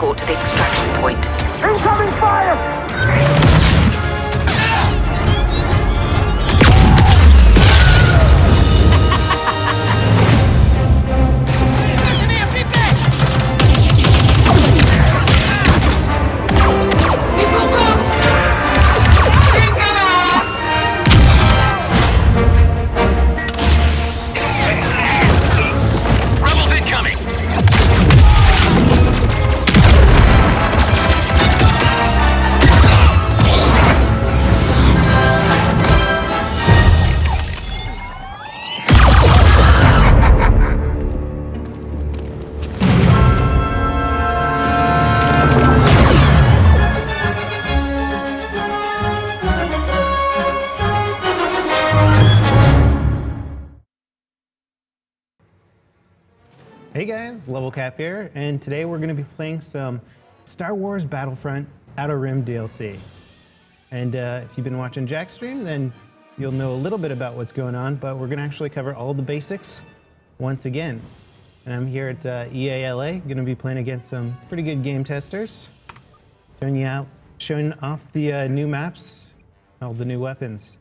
escort to the extraction point. Incoming fire! Hey guys, Level Cap here, and today we're going to be playing some Star Wars Battlefront Outer Rim DLC. And if you've been watching Jack's stream, then you'll know a little bit about what's going on, but we're going to actually cover all the basics once again. And I'm here at EA LA, going to be playing against some pretty good game testers, showing off the new maps, all the new weapons.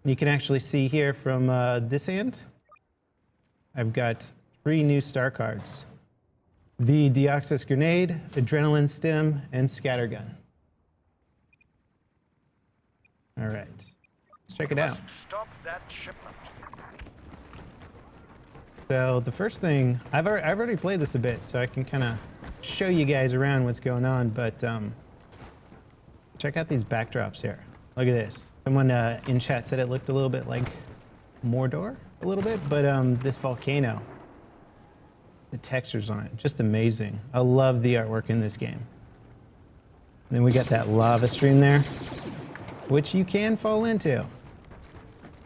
You can actually see here from this end, I've got 3 new star cards: the Deoxys Grenade, Adrenaline Stim, and Scattergun. All right, let's check it out. Stop that shipment. So the first thing, I've already played this a bit, so I can kind of show you guys around what's going on, but check out these backdrops here. Look at this. Someone in chat said it looked a little bit like Mordor, a little bit, but this volcano, the textures on it, just amazing. I love the artwork in this game. And then we got that lava stream there, which you can fall into.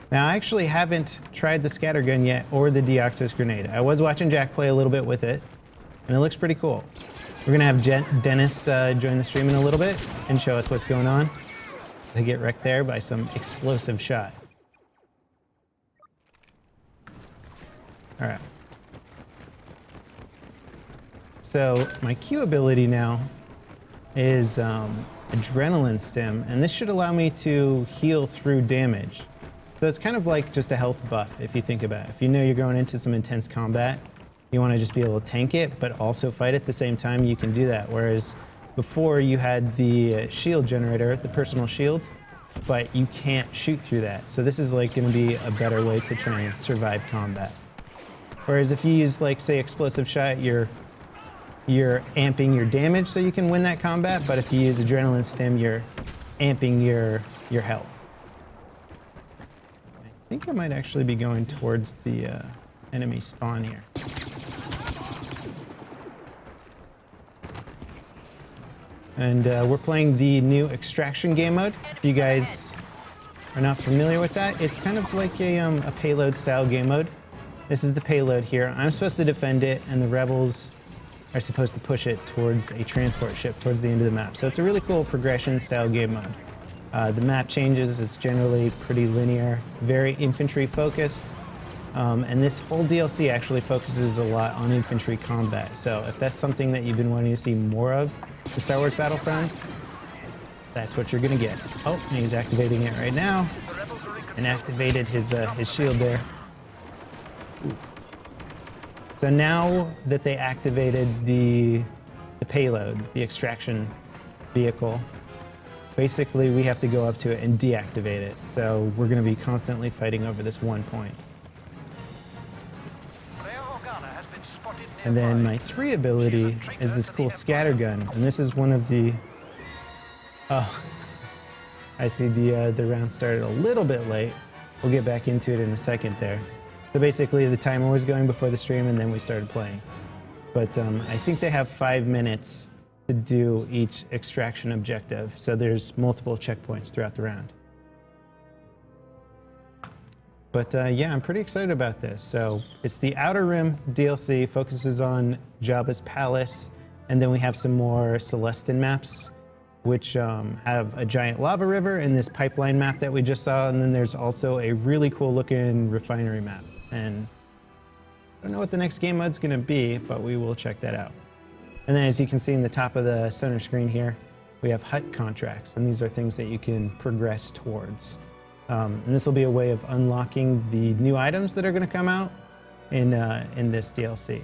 Now, I actually haven't tried the Scattergun yet or the Deoxys Grenade. I was watching Jack play a little bit with it, and it looks pretty cool. We're gonna have Dennis join the stream in a little bit and show us what's going on. They get wrecked there by some explosive shot. All right. So my Q ability now is Adrenaline Stim, and this should allow me to heal through damage. So it's kind of like just a health buff if you think about it. If you know you're going into some intense combat, you want to just be able to tank it, but also fight at the same time, you can do that. Whereas before you had the shield generator, the personal shield, but you can't shoot through that. So this is like going to be a better way to try and survive combat. Whereas if you use, like, say, explosive shot, you're amping your damage so you can win that combat, but if you use Adrenaline Stim, you're amping your health. I think I might actually be going towards the enemy spawn here. And we're playing the new extraction game mode. If you guys are not familiar with that, it's kind of like a payload style game mode. This is the payload here. I'm supposed to defend it, and the rebels are supposed to push it towards a transport ship towards the end of the map. So it's a really cool progression style game mode. The map changes, it's generally pretty linear, very infantry focused. And this whole DLC actually focuses a lot on infantry combat. So if that's something that you've been wanting to see more of, the Star Wars Battlefront, that's what you're gonna get. Oh, and he's activating it right now, and activated his shield there. Ooh. So now that they activated the payload, the extraction vehicle, basically we have to go up to it and deactivate it. So we're going to be constantly fighting over this one point. And then my 3 ability is this cool scattergun, and this is one of the... Oh, I see the round started a little bit late. We'll get back into it in a second there. So basically the timer was going before the stream, and then we started playing. But I think they have 5 minutes to do each extraction objective, so there's multiple checkpoints throughout the round. But yeah, I'm pretty excited about this. So it's the Outer Rim DLC, focuses on Jabba's palace, and then we have some more Celestin maps, which have a giant lava river and this pipeline map that we just saw, and then there's also a really cool looking refinery map. And I don't know what the next game mode's gonna be, but we will check that out. And then as you can see in the top of the center screen here, we have hut contracts, and these are things that you can progress towards. And this will be a way of unlocking the new items that are going to come out in this DLC.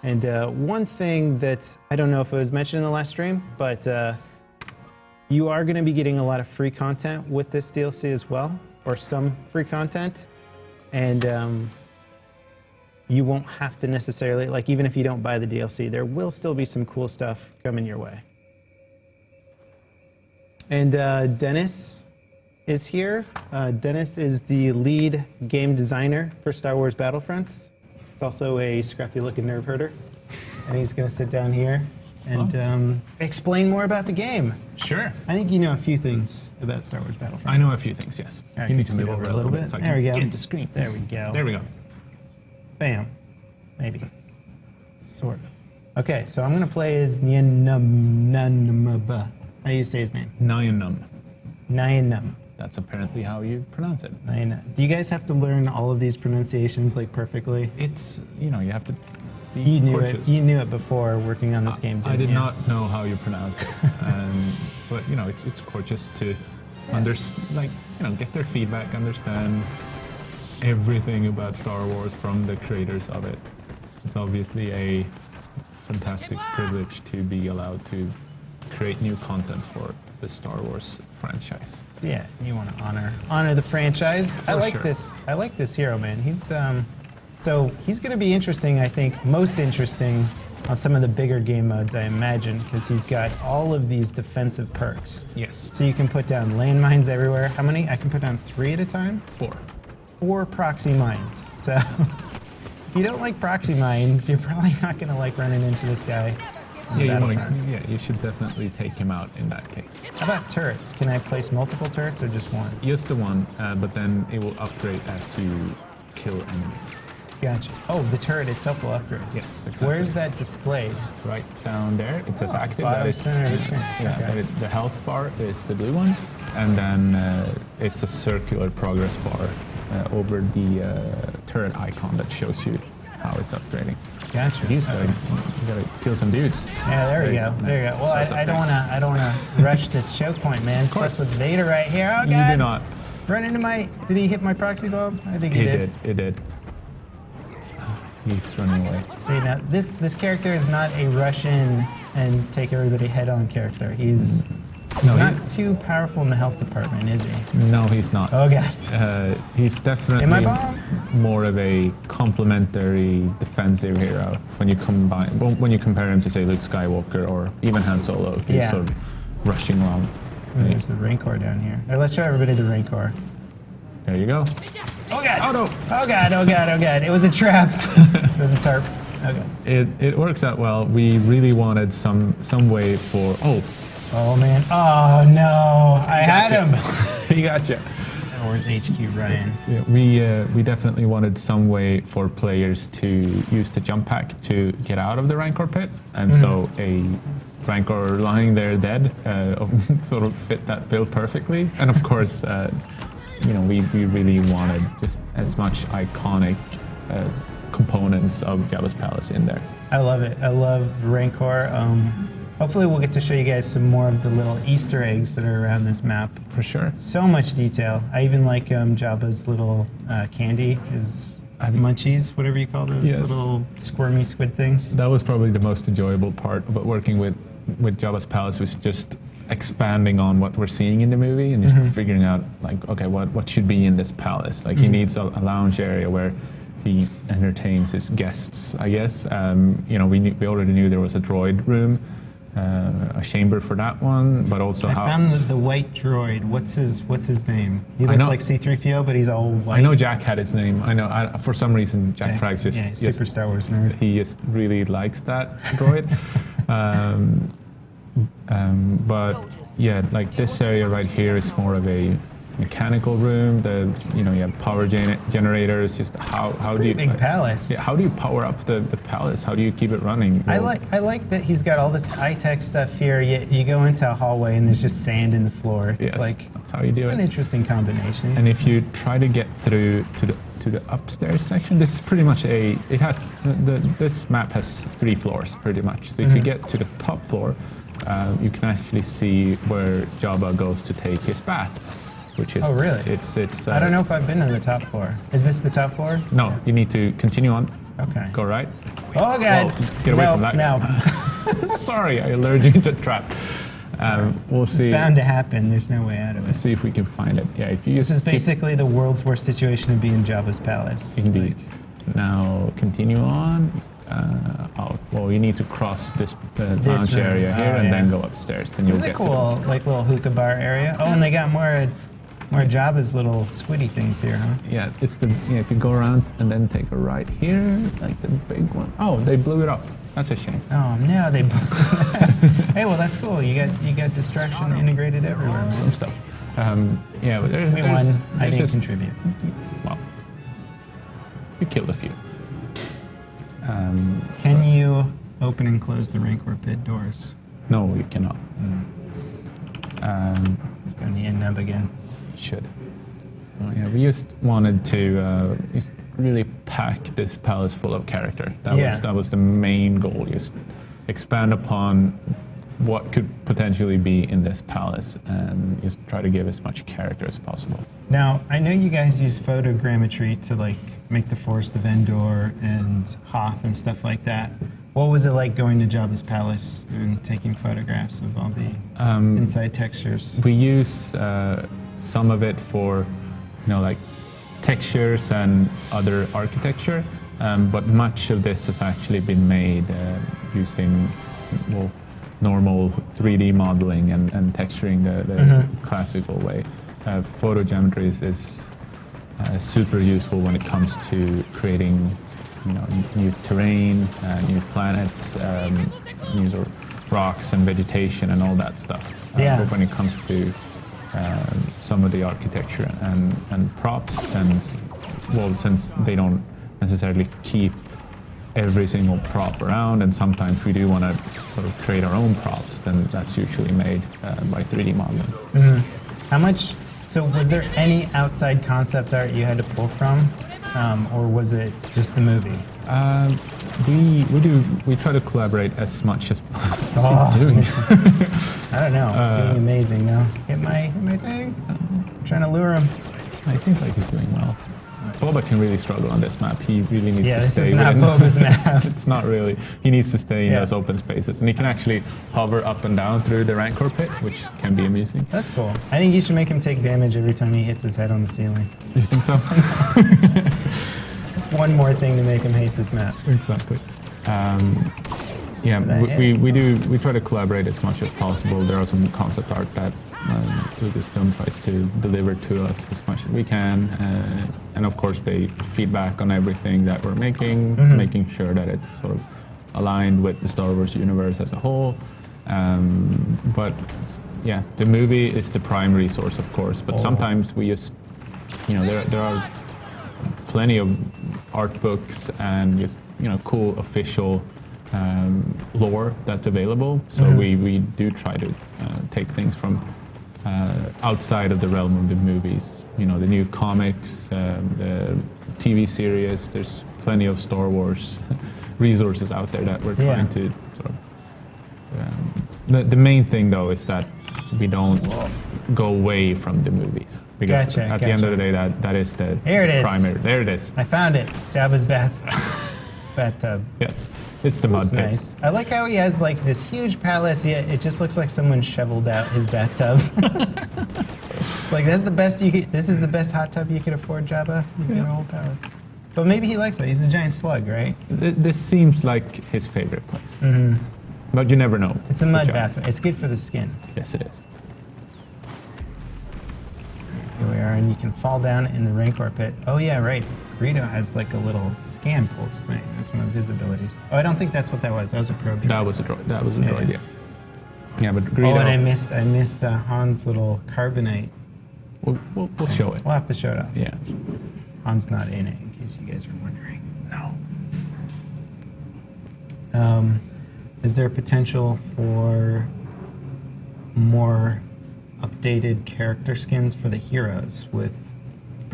And one thing that I don't know if it was mentioned in the last stream, but you are going to be getting a lot of free content with this DLC as well, or some free content. And you won't have to necessarily, like, even if you don't buy the DLC, there will still be some cool stuff coming your way. And Dennis is here. Dennis is the lead game designer for Star Wars Battlefront. He's also a scruffy-looking nerve herder. And he's going to sit down here and explain more about the game. Sure. I think you know a few things about Star Wars Battlefront. I know a few things, yes. Right, You need to move over a little bit so I There can we go. get into screen. There we go. There we go. Bam. Maybe. Sort of. Okay, so I'm going to play as Nyanumba. How do you say his name? Nyanum. Nyanum. That's apparently how you pronounce it. Do you guys have to learn all of these pronunciations like perfectly? It's, you know, you have to be You knew cautious. it. You knew it before working on this game. I didn't did you? not know how you pronounce it, but you know, it's cautious to get their feedback, understand everything about Star Wars from the creators of it. It's obviously a fantastic privilege to be allowed to create new content for the Star Wars franchise. Yeah, you want to honor the franchise. I like sure. this. I like this hero, man. He's so he's going to be interesting. I think most interesting on some of the bigger game modes, I imagine, because he's got all of these defensive perks. Yes. So you can put down landmines everywhere. How many? I can put down 3 at a time. 4 proxy mines. So if you don't like proxy mines, you're probably not going to like running into this guy. You should definitely take him out in that case. How about turrets? Can I place multiple turrets or just one? Just the one, but then it will upgrade as you kill enemies. Gotcha. Oh, the turret itself will upgrade. Yes, exactly. Where's that displayed? Right down there, it says active. Bottom That is, center of the screen. Yeah, Okay. the health bar is the blue one, and then it's a circular progress bar over the turret icon that shows you how it's upgrading. Gotcha. You gotta kill some dudes. Yeah, there we go. There you go. Well, I don't wanna rush this choke point, man. Plus with Vader right here. Oh god. You do not. Run into my. Did he hit my proxy bomb? I think he It did. did. It did. He's running away. See now, this character is not a rush in and take everybody head on character. He's not too powerful in the health department, is he? No, he's not. Oh god. He's definitely Am I bomb? more of a complementary defensive hero when you compare him to, say, Luke Skywalker or even Han Solo, who's Yeah. sort of rushing along. There's the Rancor down here. All right, let's show everybody the Rancor. There you go. Oh god! Oh no! Oh god! Oh god! Oh god! It was a trap. It was a tarp. Okay. It works out well. We really wanted some way for. Oh man! Oh no! I had him. He got you. Star Wars HQ Ryan. Yeah, we definitely wanted some way for players to use the jump pack to get out of the Rancor pit, and so a Rancor lying there dead sort of fit that bill perfectly. And of course, we really wanted just as much iconic components of Jabba's palace in there. I love it. I love Rancor. Hopefully we'll get to show you guys some more of the little Easter eggs that are around this map. For sure. So much detail. I even like Jabba's little candy, his munchies, whatever you call those little squirmy squid things. That was probably the most enjoyable part about working with Jabba's palace, was just expanding on what we're seeing in the movie and just figuring out, like, okay, what should be in this palace? Like, he needs a lounge area where he entertains his guests, I guess. We already knew there was a droid room, a chamber for that one, but also I found the white droid. What's his name? He looks like C-3PO, but he's all white. I know Jack had his name. I know. For some reason, Jack Fragg's just super Star Wars nerd. He just really likes that droid. But yeah, like this area right here is more of a mechanical room. You have power generators. Just how do you big palace? Yeah, how do you power up the palace? How do you keep it running? I like that he's got all this high-tech stuff here. Yet you go into a hallway and there's just sand in the floor. It's like, that's how you do it. It's an interesting combination. And if you try to get through to to the upstairs section. This is pretty much this map has 3 floors pretty much. So if you get to the top floor, you can actually see where Jabba goes to take his bath, which is... Oh, really? It's. I don't know if I've been on the top floor. Is this the top floor? No, you need to continue on. Okay. Go right. Oh, God. Whoa, get away from that. No. Sorry, I lured you into a trap. We'll see. It's bound to happen. There's no way out of it. Let's see if we can find it. Yeah, if you This is basically the world's worst situation to be in Jabba's palace. Indeed. Now continue on. Well, you need to cross this lounge room. area here and yeah. then go upstairs. Then you'll This is get a cool, like little hookah bar area. Oh, and they got more Jabba's little squiddy things here, huh? Yeah, it's if you go around and then take a right here, like the big one. Oh, they blew it up. That's a shame. Oh no, they. Hey, well that's cool. You got destruction integrated everywhere. Man. Some stuff. Yeah, but We won. I didn't just, contribute. Well, you killed a few. Can you open and close the Rancor pit doors? No, you cannot. Let's go to the end nub again. Should. Oh, yeah, we just wanted to just really pack this palace full of character. That was the main goal. Just expand upon what could potentially be in this palace and just try to give as much character as possible. Now, I know you guys use photogrammetry to like make the Forest of Endor and Hoth and stuff like that. What was it like going to Jabba's palace and taking photographs of all the inside textures? We use some of it for, like textures and other architecture, but much of this has actually been made using normal 3D modeling and texturing the classical way. Photogrammetry is super useful when it comes to creating new terrain, new planets, new sort of rocks and vegetation and all that stuff. But when it comes to some of the architecture and props, and since they don't necessarily keep every single prop around, and sometimes we do want to sort of create our own props, then that's usually made by 3D modeling. How much? So was there any outside concept art you had to pull from, or was it just the movie? We try to collaborate as much as possible. Doing. I don't know. Doing amazing though. Hit my thing. I'm trying to lure him. It seems like he's doing well. Boba can really struggle on this map. He really needs to stay. Yeah, this is not Boba's map. It's not really. He needs to stay in those open spaces, and he can actually hover up and down through the Rancor pit, which can be amusing. That's cool. I think you should make him take damage every time he hits his head on the ceiling. You think so? Just one more thing to make him hate this map. Exactly. We try to collaborate as much as possible. There are some concept art that Lucasfilm tries to deliver to us as much as we can, and of course they feedback on everything that we're making, making sure that it's sort of aligned with the Star Wars universe as a whole. But yeah, the movie is the primary source, of course. But sometimes we just, there are plenty of art books and just cool official lore that's available. So we do try to take things from outside of the realm of the movies. The new comics, the TV series. There's plenty of Star Wars resources out there that we're trying to sort of. The main thing though is that we don't go away from the movies, because at the end of the day, that is the primary. There it is. I found it. Jabba's bathtub. Yes, it's the mud pit. Nice. I like how he has like this huge palace, yet it just looks like someone shoveled out his bathtub. It's like this is the best hot tub you could afford, Jabba. You get a whole palace. But maybe he likes that. He's a giant slug, right? This seems like his favorite place. But you never know. It's a mud bath. It's good for the skin. Yes, it is. Here we are, and you can fall down in the Rancor pit. Oh yeah, right. Greedo has like a little scan pulse thing. That's one of his abilities. Oh, I don't think that's what that was. That was a probe. That was a droid. That was a droid. Yeah. Yeah, but Greedo. Oh, and I missed Han's little carbonite. We'll show it. We'll have to show it off. Yeah. Han's not in it, in case you guys were wondering. No. Is there potential for more updated character skins for the heroes with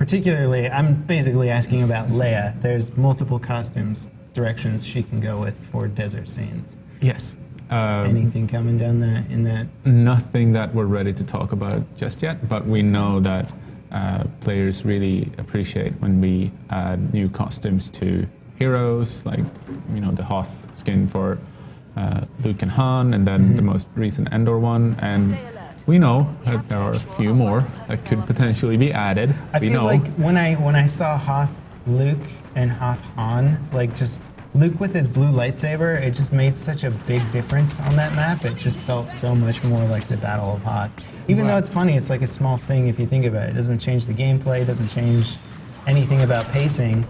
particularly, I'm basically asking about Leia. There's multiple costumes, directions she can go with for desert scenes. Yes. Anything coming down in that? Nothing that we're ready to talk about just yet, but we know that players really appreciate when we add new costumes to heroes, like the Hoth skin for Luke and Han, and then the most recent Endor one. And we know that there are a few more that could potentially be added. I feel like when I saw Hoth Luke and Hoth Han, like just Luke with his blue lightsaber, it just made such a big difference on that map. It just felt so much more like the Battle of Hoth. Even though it's funny, it's like a small thing if you think about it. It doesn't change the gameplay, it doesn't change anything about pacing,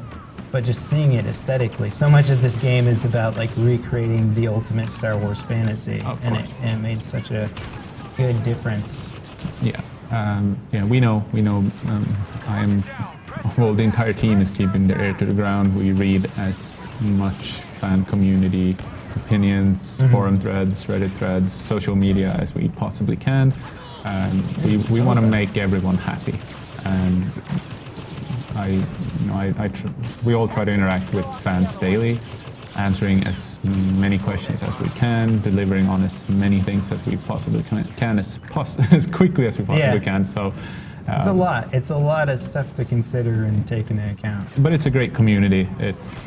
but just seeing it aesthetically. So much of this game is about like recreating the ultimate Star Wars fantasy, and it made such a good difference. Yeah, we know. Well, the entire team is keeping their ear to the ground. We read as much fan community opinions, forum threads, Reddit threads, social media as we possibly can. We want to make everyone happy, and we all try to interact with fans daily, answering as many questions as we can, delivering on as many things as we possibly can as quickly as we possibly can. So it's a lot. It's a lot of stuff to consider and take into account. But it's a great community. It's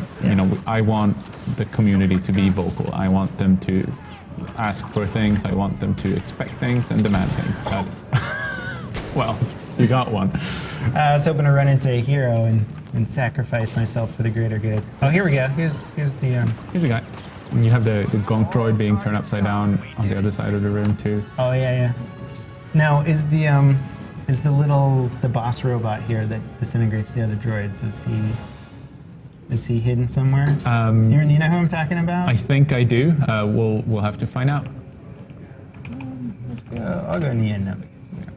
I want the community to be vocal. I want them to ask for things. I want them to expect things and demand things. That well, you got one. I was hoping to run into a hero and sacrifice myself for the greater good. Oh, here we go. Here's the guy. And you have the gonk droid being turned upside down on the other side of the room too. Oh yeah. Now is the boss robot here that disintegrates the other droids? Is he hidden somewhere? You know who I'm talking about? I think I do. We'll have to find out. Let's go. I'll go Nien Nunb.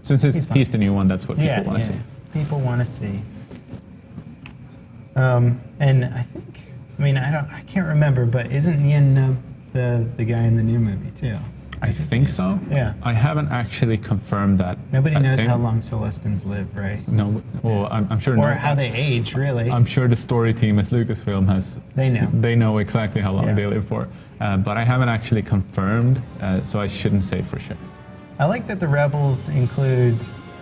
Since he's the new one, that's what people want to see. People want to see. And I think, I can't remember, but isn't Nien Nunb the guy in the new movie too? I think so. Yeah. I haven't actually confirmed that. Nobody knows how long Celestins live, right? No. Well, I'm sure. Or how they age, really. I'm sure the story team as Lucasfilm has. They know. They know exactly how long they live for. But I haven't actually confirmed, so I shouldn't say for sure. I like that the Rebels include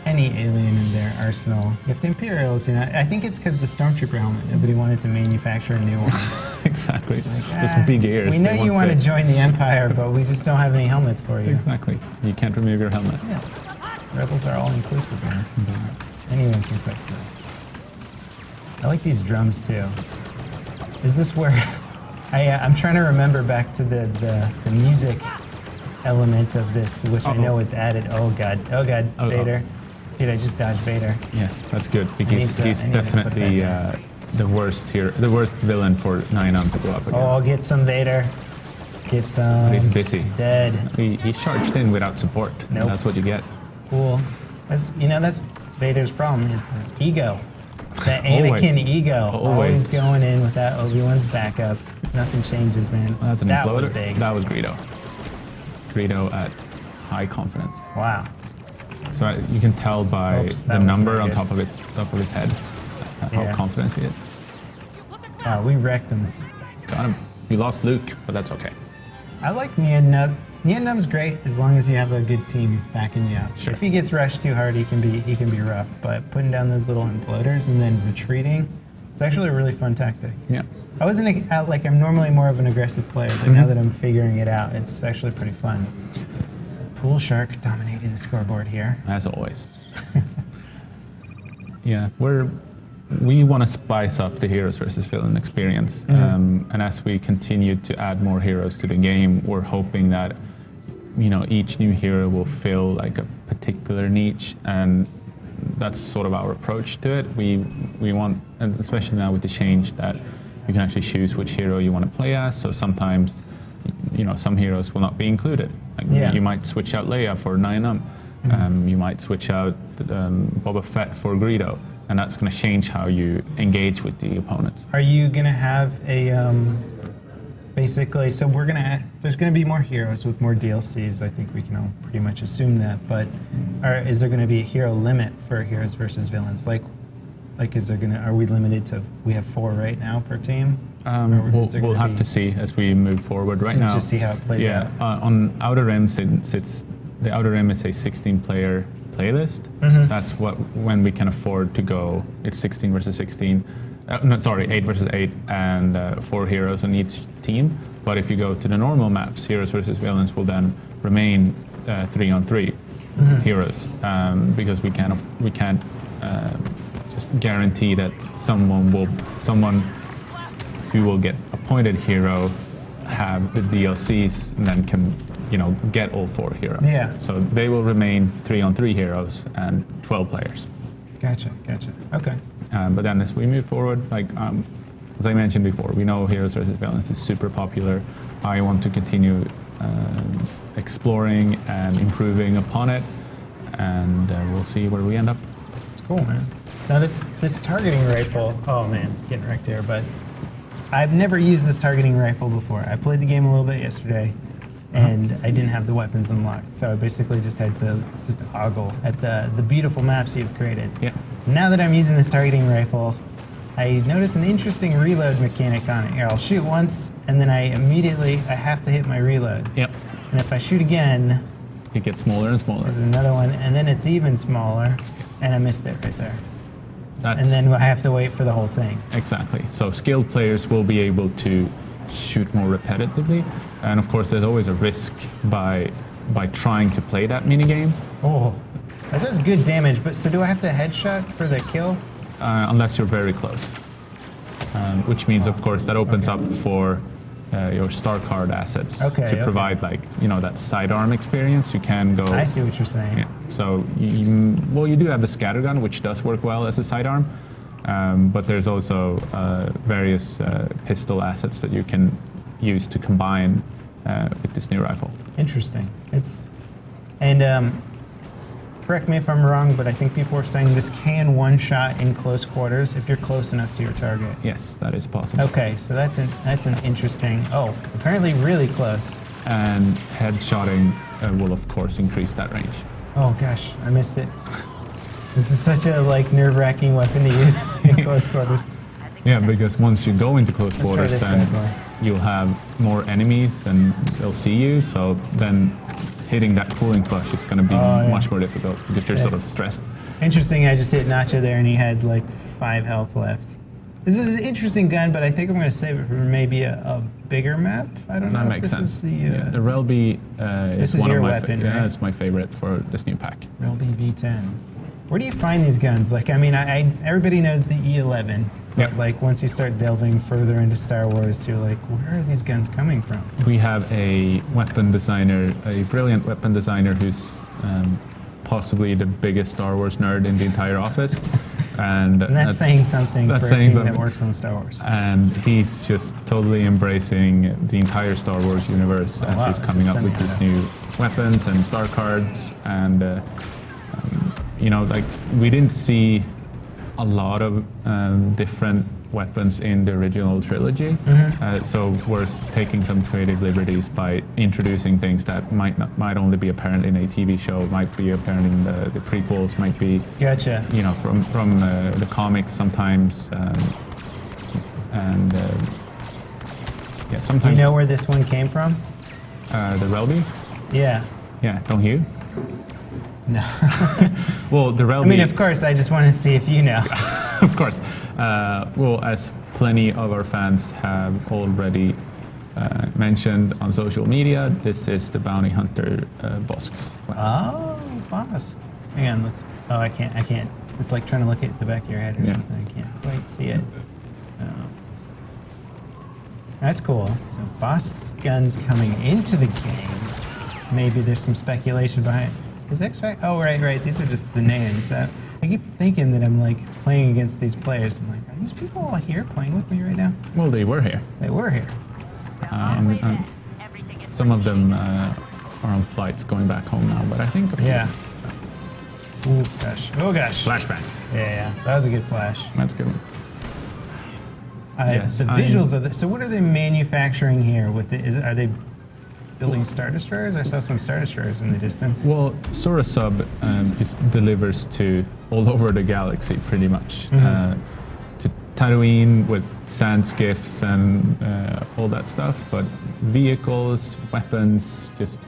any alien in their arsenal. Yet the Imperials, I think it's because the Stormtrooper helmet. Nobody wanted to manufacture a new one. Exactly. Just big ears. We know you want to join the Empire, but we just don't have any helmets for you. Exactly. You can't remove your helmet. Yeah. Rebels are all inclusive here. Anyone can fit through. I like these drums too. Is this where I'm trying to remember back to the music element of this, which I know is added. Oh god, Vader. Dude, I just dodged Vader. Yes, that's good, because he's definitely the worst here, the worst villain for Nien Nunb to go up against. Oh, get some Vader. Get some. He's busy. Dead. He charged in without support. Nope. That's what you get. Cool. That's Vader's problem. It's his ego. The Anakin ego. Always going in with that Obi-Wan's backup. Nothing changes, man. That's an imploder. Was big. That was Greedo. Greedo at high confidence. Wow. So you can tell by the number on top of his head how confident he is. Wow, we wrecked him. Got him. We lost Luke, but that's okay. I like Nien Nunb. Nien Nunb's great as long as you have a good team backing you up. Sure. If he gets rushed too hard, he can be rough. But putting down those little imploders and then retreating, it's actually a really fun tactic. Yeah. I wasn't I'm normally more of an aggressive player, but now that I'm figuring it out, it's actually pretty fun. Pool Shark dominating the scoreboard here. As always. Yeah, we want to spice up the heroes versus villain experience, and as we continue to add more heroes to the game, we're hoping that each new hero will fill like a particular niche, and that's sort of our approach to it. We want, and especially now with the change, that you can actually choose which hero you want to play as. So sometimes, some heroes will not be included. You might switch out Leia for Nien Nunb. You might switch out Boba Fett for Greedo, and that's going to change how you engage with the opponents. Are you going to have a basically? So there's going to be more heroes with more DLCs. I think we can all pretty much assume that. But is there going to be a hero limit for heroes versus villains? Like, Like, are we limited to, we have 4 right now per team? We'll have to see as we move forward. Right now, just see how it plays out. On Outer Rim, since the Outer Rim is a 16-player playlist, that's when we can afford to go. It's 16 versus 16. 8 versus 8, and 4 heroes on each team. But if you go to the normal maps, heroes versus villains will then remain 3-on-3 heroes, because we can't just guarantee that someone who will get appointed hero have the DLCs and then can get all 4 heroes. Yeah. So they will remain 3-on-3 heroes and 12 players. Gotcha. Okay. But then as we move forward, as I mentioned before, we know Heroes vs. Villains is super popular. I want to continue exploring and improving upon it, and we'll see where we end up. It's cool, man. Now this targeting rifle, oh man, getting wrecked here, but I've never used this targeting rifle before. I played the game a little bit yesterday, and I didn't have the weapons unlocked, so I basically just had to ogle at the beautiful maps you've created. Yeah. Now that I'm using this targeting rifle, I noticed an interesting reload mechanic on it. Here, I'll shoot once, and then I have to hit my reload. Yep. And if I shoot again, It gets smaller and smaller. there's another one, and then it's even smaller, and I missed it right there. That's And then I have to wait for the whole thing. exactly. So skilled players will be able to shoot more repetitively, and of course, there's always a risk by trying to play that minigame. Oh, that does good damage, but so do I have to headshot for the kill? Unless you're very close, which means, of course, that opens up for your star card assets to provide that sidearm experience. You can go. I see what you're saying. Yeah. So you do have the scattergun, which does work well as a sidearm, but there's also various pistol assets that you can use to combine with this new rifle. Interesting. Correct me if I'm wrong, but I think people are saying this can one-shot in close quarters if you're close enough to your target. Yes, that is possible. Okay, so that's an interesting. Oh, apparently really close. And headshotting will of course increase that range. Oh gosh, I missed it. This is such a nerve-wracking weapon to use in close quarters. Yeah, because once you go into close Let's try quarters, this then bad boy. you'll have more enemies and they'll see you. So then hitting that cooling flush is going to be much more difficult because you're sort of stressed. Interesting, I just hit Nacho there and he had 5 health left. This is an interesting gun, but I think I'm going to save it for maybe a bigger map. I don't know. That makes sense. The Relby is one your of my weapon, right? Yeah, it's my favorite for this new pack. Relby V10. Where do you find these guns? Everybody knows the E11. But Yep. once you start delving further into Star Wars, you're like, where are these guns coming from? We have a weapon designer, a brilliant weapon designer who's possibly the biggest Star Wars nerd in the entire office. And that's saying something for a saying team something. that works on Star Wars. And he's just totally embracing the entire Star Wars universe as wow, he's this coming is up with these new weapons and star cards. And, we didn't see a lot of different weapons in the original trilogy. So we're taking some creative liberties by introducing things that might only be apparent in a TV show, might be apparent in the prequels, might be Gotcha. From the comics sometimes, sometimes. Do you know where this one came from? The Relby? Yeah. Yeah, don't you? No. Well, the Relby. I mean, of course, I just want to see if you know. Of course. Well, as plenty of our fans have already mentioned on social media, this is the bounty hunter Bosk's weapon. Oh, Bosk. Hang on, I can't. It's like trying to look at the back of your head or something. I can't quite see it. That's cool. So Bosk's gun's coming into the game. Maybe there's some speculation behind it. Is X-Fact? Oh, right. These are just the names. I keep thinking that I'm playing against these players. I'm like, are these people all here playing with me right now? Well, they were here. They were here. Some of them are on flights going back home now, but I think a few. Yeah. Oh gosh. Flashbang. Yeah. That was a good flash. That's a good one. The visuals of this. So what are they manufacturing here? Are they building Star Destroyers? I saw some Star Destroyers in the distance. Well, Surasub just delivers to all over the galaxy, pretty much. To Tatooine with sand skiffs and all that stuff, but vehicles, weapons, just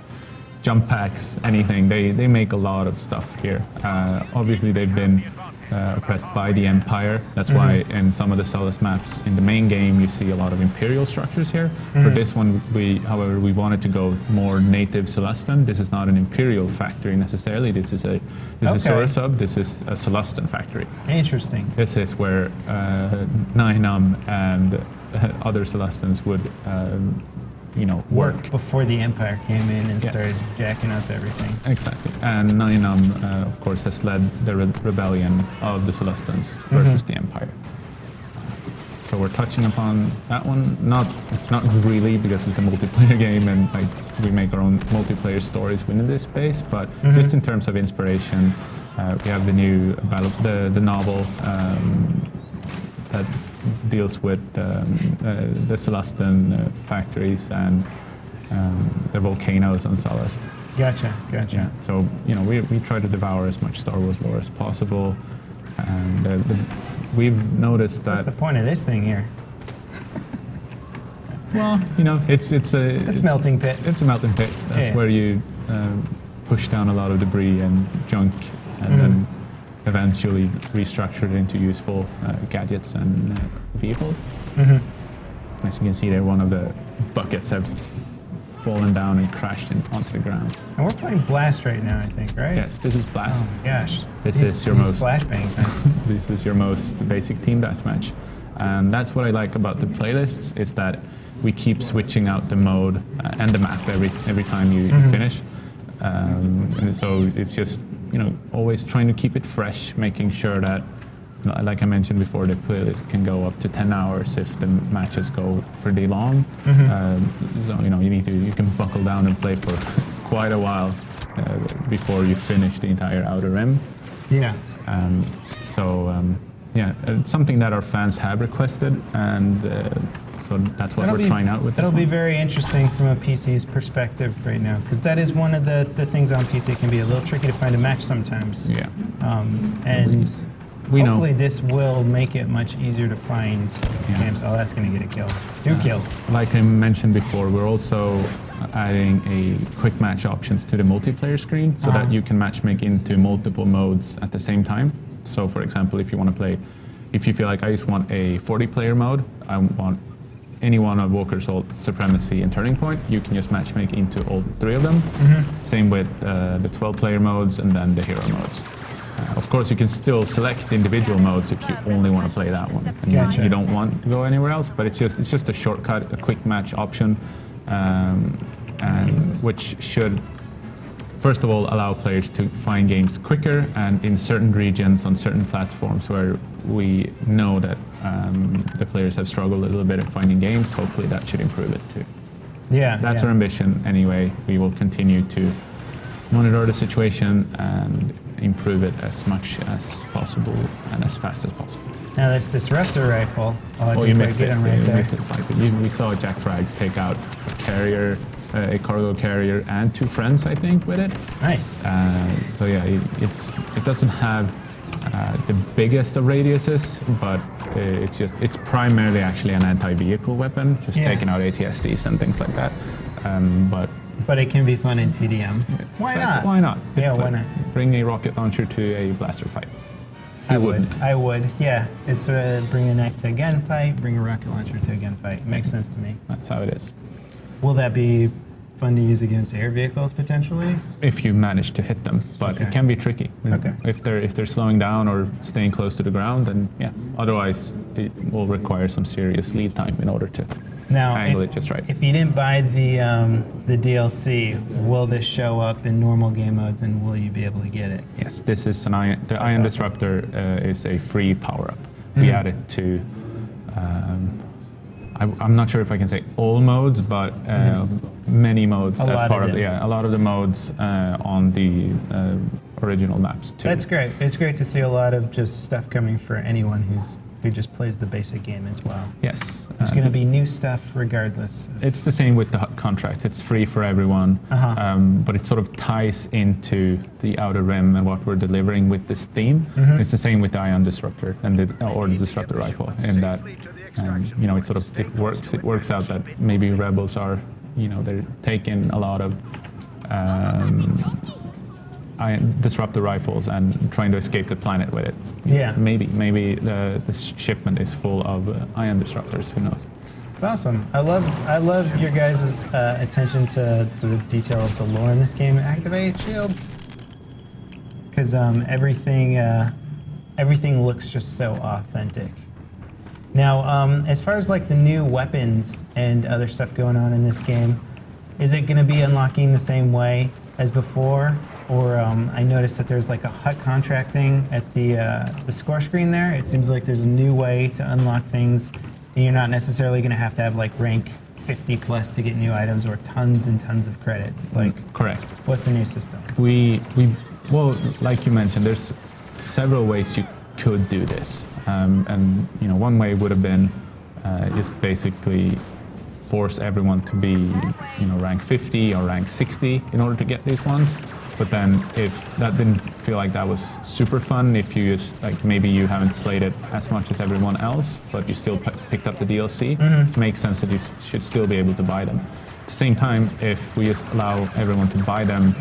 jump packs, anything. They make a lot of stuff here. Obviously, they've been oppressed by the Empire. That's why in some of the Solus maps in the main game you see a lot of Imperial structures here. For this one, however, we wanted to go more native Celestan. This is not an Imperial factory necessarily. This is Surasub. This is a Celestan factory. Interesting. This is where Nainam and other Celestans would work. Before the Empire came in and started jacking up everything. Exactly. And Nainam, of course, has led the rebellion of the Celestans versus the Empire. So we're touching upon that one. Not really, because it's a multiplayer game and we make our own multiplayer stories within this space, but just in terms of inspiration, we have the new the novel that deals with the Celestan factories and the volcanoes on Solus. Gotcha. Yeah. So we try to devour as much Star Wars lore as possible, and we've noticed that. What's the point of this thing here? Well, it's a smelting pit. It's a melting pit. That's where you push down a lot of debris and junk, and then eventually restructured into useful gadgets and vehicles. As you can see there, one of the buckets have fallen down and crashed onto the ground. And we're playing Blast right now, I think, right? Yes, this is Blast. Oh my gosh. This is your most flashbangs, man. This is your most basic team deathmatch. And that's what I like about the playlists, is that we keep switching out the mode and the map every time you finish. And so it's just always trying to keep it fresh, making sure that, like I mentioned before, the playlist can go up to 10 hours if the matches go pretty long. So you can buckle down and play for quite a while before you finish the entire Outer Rim. Yeah. It's something that our fans have requested, and so that's what we're trying out with this That'll one. be very interesting from a PC's perspective right now, because that is one of the things on PC can be a little tricky to find a match sometimes. Yeah. And we hopefully know. this will make it much easier to find games. Oh, that's going to get a kill. 2 kills. Like I mentioned before, we're also adding a quick match options to the multiplayer screen, so that you can matchmake into multiple modes at the same time. So for example, if you feel like I just want a 40-player mode, I want any one of Walker's Ult, Supremacy, and Turning Point, you can just matchmake into all 3 of them. Same with the 12-player modes and then the hero modes. Of course, you can still select individual modes if you only want to play that one. And you don't want to go anywhere else, but it's just a shortcut, a quick match option, and which should, first of all, allow players to find games quicker, and in certain regions on certain platforms where we know that the players have struggled a little bit at finding games, hopefully that should improve it too. That's our ambition anyway. We will continue to monitor the situation and improve it as much as possible and as fast as possible. Now this Disruptor rifle, You missed it. Right there. Missed it slightly. We saw Jack Frags take out a carrier, a cargo carrier, and 2 friends, I think, with it. Nice. So yeah, it doesn't have the biggest of radiuses, but it's primarily actually an anti-vehicle weapon, just taking out ATSDs and things like that. But it can be fun in TDM. Why not? Why not? Yeah, why not? Bring a rocket launcher to a blaster fight. I would. Yeah. It's bring a knife to a gunfight, bring a rocket launcher to a gunfight. Makes sense to me. That's how it is. Will that be fun to use against air vehicles potentially? If you manage to hit them, but it can be tricky. Okay. If they're slowing down or staying close to the ground, then yeah. Otherwise, it will require some serious lead time in order to angle it just right. If you didn't buy the DLC, will this show up in normal game modes, and will you be able to get it? Yes, this is the Ion Disruptor is a free power-up. We add it to. I'm not sure if I can say all modes, but many modes as part of a lot of the modes on the original maps too. That's great. It's great to see a lot of just stuff coming for anyone who who just plays the basic game as well. Yes. There's going to be new stuff regardless. It's the same with the HUD contracts. It's free for everyone, but it sort of ties into the Outer Rim and what we're delivering with this theme. It's the same with the Ion Disruptor and the Disruptor Rifle, in that it works. It works out that maybe rebels are, they're taking a lot of Disruptor rifles and trying to escape the planet with it. Yeah. Maybe the shipment is full of ion disruptors. Who knows? It's awesome. I love your guys' attention to the detail of the lore in this game. Activate shield, because everything looks just so authentic. Now, as far as like the new weapons and other stuff going on in this game, is it going to be unlocking the same way as before? Or I noticed that there's like a HUD contract thing at the score screen there. It seems like there's a new way to unlock things, and you're not necessarily going to have like rank 50 plus to get new items or tons and tons of credits. Like, correct. What's the new system? Well, like you mentioned, there's several ways you could do this, and one way would have been just basically force everyone to be rank 50 or rank 60 in order to get these ones. But then if that didn't feel like that was super fun, if you just, like, maybe you haven't played it as much as everyone else, but you still picked up the DLC, it makes sense that you should still be able to buy them. At the same time, if we just allow everyone to buy them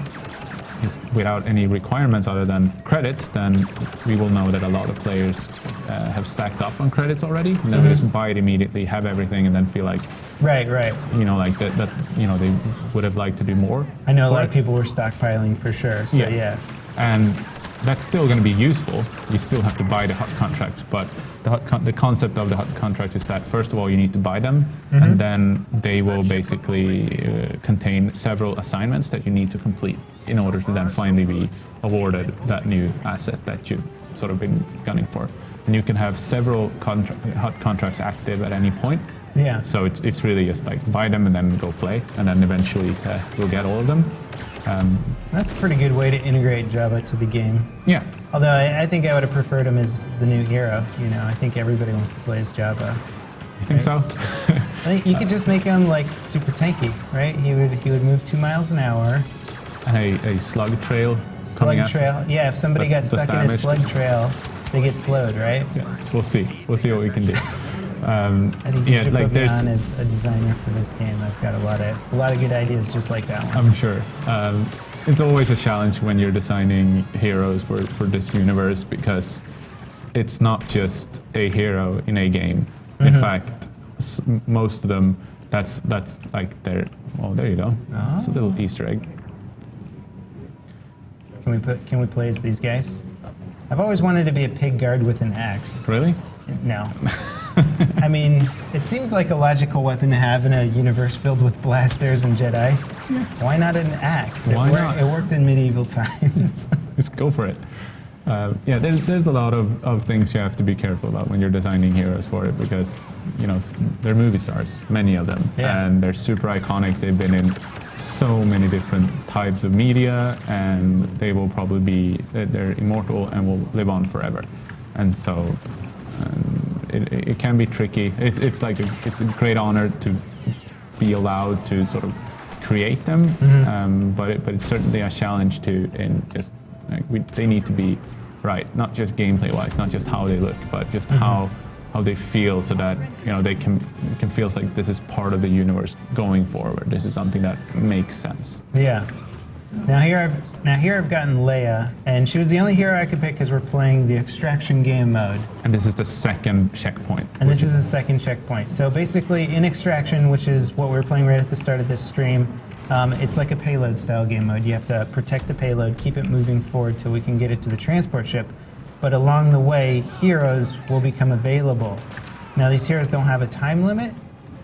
without any requirements other than credits, then we will know that a lot of players have stacked up on credits already, and then they just buy it immediately, have everything, and then feel like right, like that they would have liked to do more. I know a lot of people were stockpiling for sure. So yeah. And that's still going to be useful. You still have to buy the HUD contracts, but the concept of the HUD contract is that first of all you need to buy them, and then they will basically contain several assignments that you need to complete in order to then finally be awarded that new asset that you've sort of been gunning for. And you can have several HUD contracts active at any point. Yeah. So it's really just like buy them and then go play, and then eventually we'll get all of them. That's a pretty good way to integrate Java to the game. Yeah. Although I think I would have preferred him as the new hero. I think everybody wants to play as Java. You think so? I think you could just make him like super tanky, right? He would move 2 miles an hour. And a slug trail. Slug trail. Yeah, if somebody got stuck in a slug trail, they get slowed, right? Yes. We'll see. We'll see what we can do. I think you should put me on as a designer for this game. I've got a lot of good ideas just like that one. I'm sure. It's always a challenge when you're designing heroes for this universe, because it's not just a hero in a game. In fact, most of them, that's like their. Oh, there you go. It's a little Easter egg. Can we play as these guys? I've always wanted to be a pig guard with an axe. Really? No. I mean, it seems like a logical weapon to have in a universe filled with blasters and Jedi. Yeah. Why not an axe? Why not? It worked in medieval times. Just go for it. There's a lot of things you have to be careful about when you're designing heroes for it, because they're movie stars, many of them, and they're super iconic. They've been in so many different types of media, and they will probably they're immortal and will live on forever. And so it can be tricky. It's a great honor to be allowed to sort of create them, but it's certainly a challenge too. In just they need to be right, not just gameplay wise, not just how they look, but just how they feel, so that they can feel like this is part of the universe going forward. This is something that makes sense. Yeah. Now here I've gotten Leia, and she was the only hero I could pick because we're playing the extraction game mode. And this is the second checkpoint. And this is the second checkpoint. So basically, in extraction, which is what we were playing right at the start of this stream, it's like a payload style game mode. You have to protect the payload, keep it moving forward till we can get it to the transport ship. But along the way, heroes will become available. Now these heroes don't have a time limit,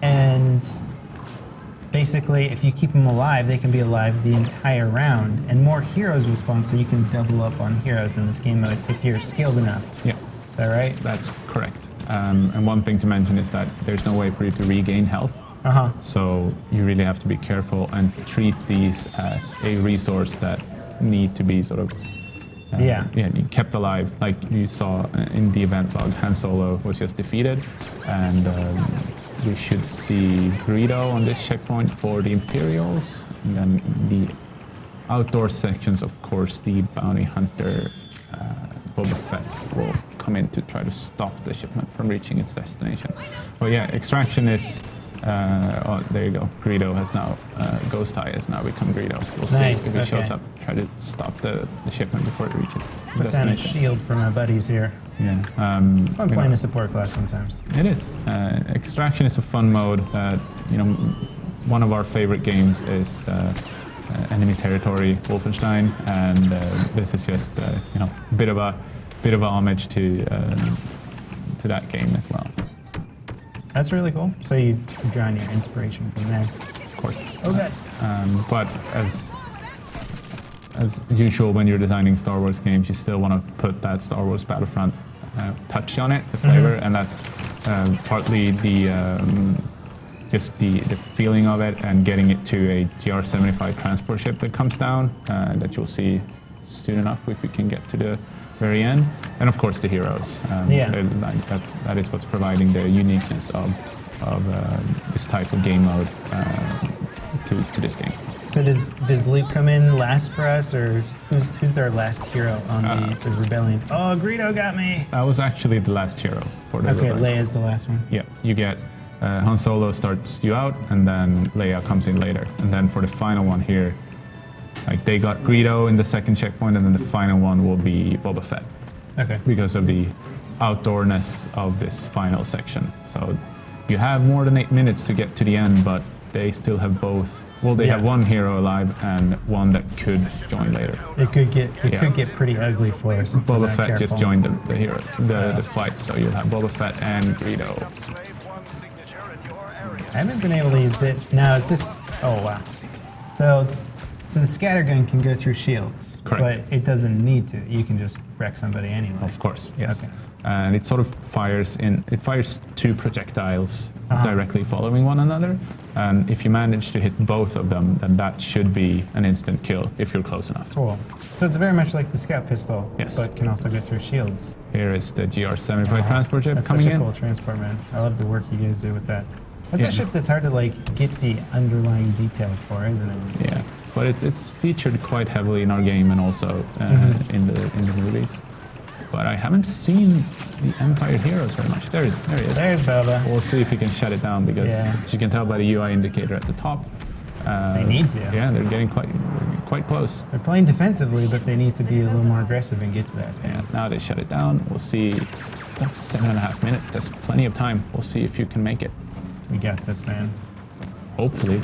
and basically if you keep them alive, they can be alive the entire round, and more heroes will spawn, so you can double up on heroes in this game mode if you're skilled enough. Yeah. Is that right? That's correct. And one thing to mention is that there's no way for you to regain health. So you really have to be careful and treat these as a resource that need to be sort of Yeah. You kept alive, like you saw in the event log. Han Solo was just defeated, and we should see Greedo on this checkpoint for the Imperials, and then the outdoor sections, of course, the bounty hunter Boba Fett will come in to try to stop the shipment from reaching its destination. But yeah, extraction is. Oh, there you go. Greedo has now, Ghost Eye has now become Greedo. We'll see if he shows up, try to stop the shipment before it reaches the Put down a destination. shield for my buddies here. Yeah. It's fun playing a support class sometimes. It is. Extraction is a fun mode. One of our favorite games is Enemy Territory, Wolfenstein, and this is just a bit of a homage to that game as well. That's really cool. So you draw on your inspiration from there. Of course. Okay. But as usual, when you're designing Star Wars games, you still want to put that Star Wars Battlefront touch on it, the flavor, and that's partly just the feeling of it and getting it to a GR-75 transport ship that comes down that you'll see soon enough if we can get to the very end, and of course the heroes. That is what's providing the uniqueness of this type of game mode to this game. So does Luke come in last for us, or who's our last hero on the rebellion? Oh, Greedo got me. That was actually the last hero for the Okay, rebellion. Leia's the last one. Yeah, you get Han Solo starts you out, and then Leia comes in later, and then for the final one here. Like they got Greedo in the second checkpoint, and then the final one will be Boba Fett. Okay. Because of the outdoorness of this final section. So you have more than 8 minutes to get to the end, but they still have both. Well, they have one hero alive and one that could join later. It could get pretty ugly for us. If Boba Fett just joined the fight, so you'll have Boba Fett and Greedo. I haven't been able to use it. Now is this? Oh wow. So the scattergun can go through shields, Correct. but it doesn't need to. You can just wreck somebody anyway. Of course, yes. Okay. And it sort of fires two projectiles directly following one another. And if you manage to hit both of them, then that should be an instant kill if you're close enough. Cool. So it's very much like the scout pistol, Yes. but can also go through shields. Here is the GR-75 transport ship That's coming such a in. cool transport, man. I love the work you guys do with that. That's Yeah. a ship that's hard to get the underlying details for, isn't it? Yeah, but it's featured quite heavily in our game and also in the movies. But I haven't seen the Empire heroes very much. There he is. There's Boba. We'll see if we can shut it down because as you can tell by the UI indicator at the top. They need to. Yeah, they're getting quite close. They're playing defensively, but they need to be a little more aggressive and get to that. Yeah, now they shut it down. We'll see. It's about 7.5 minutes. That's plenty of time. We'll see if you can make it. We got this, man. Hopefully.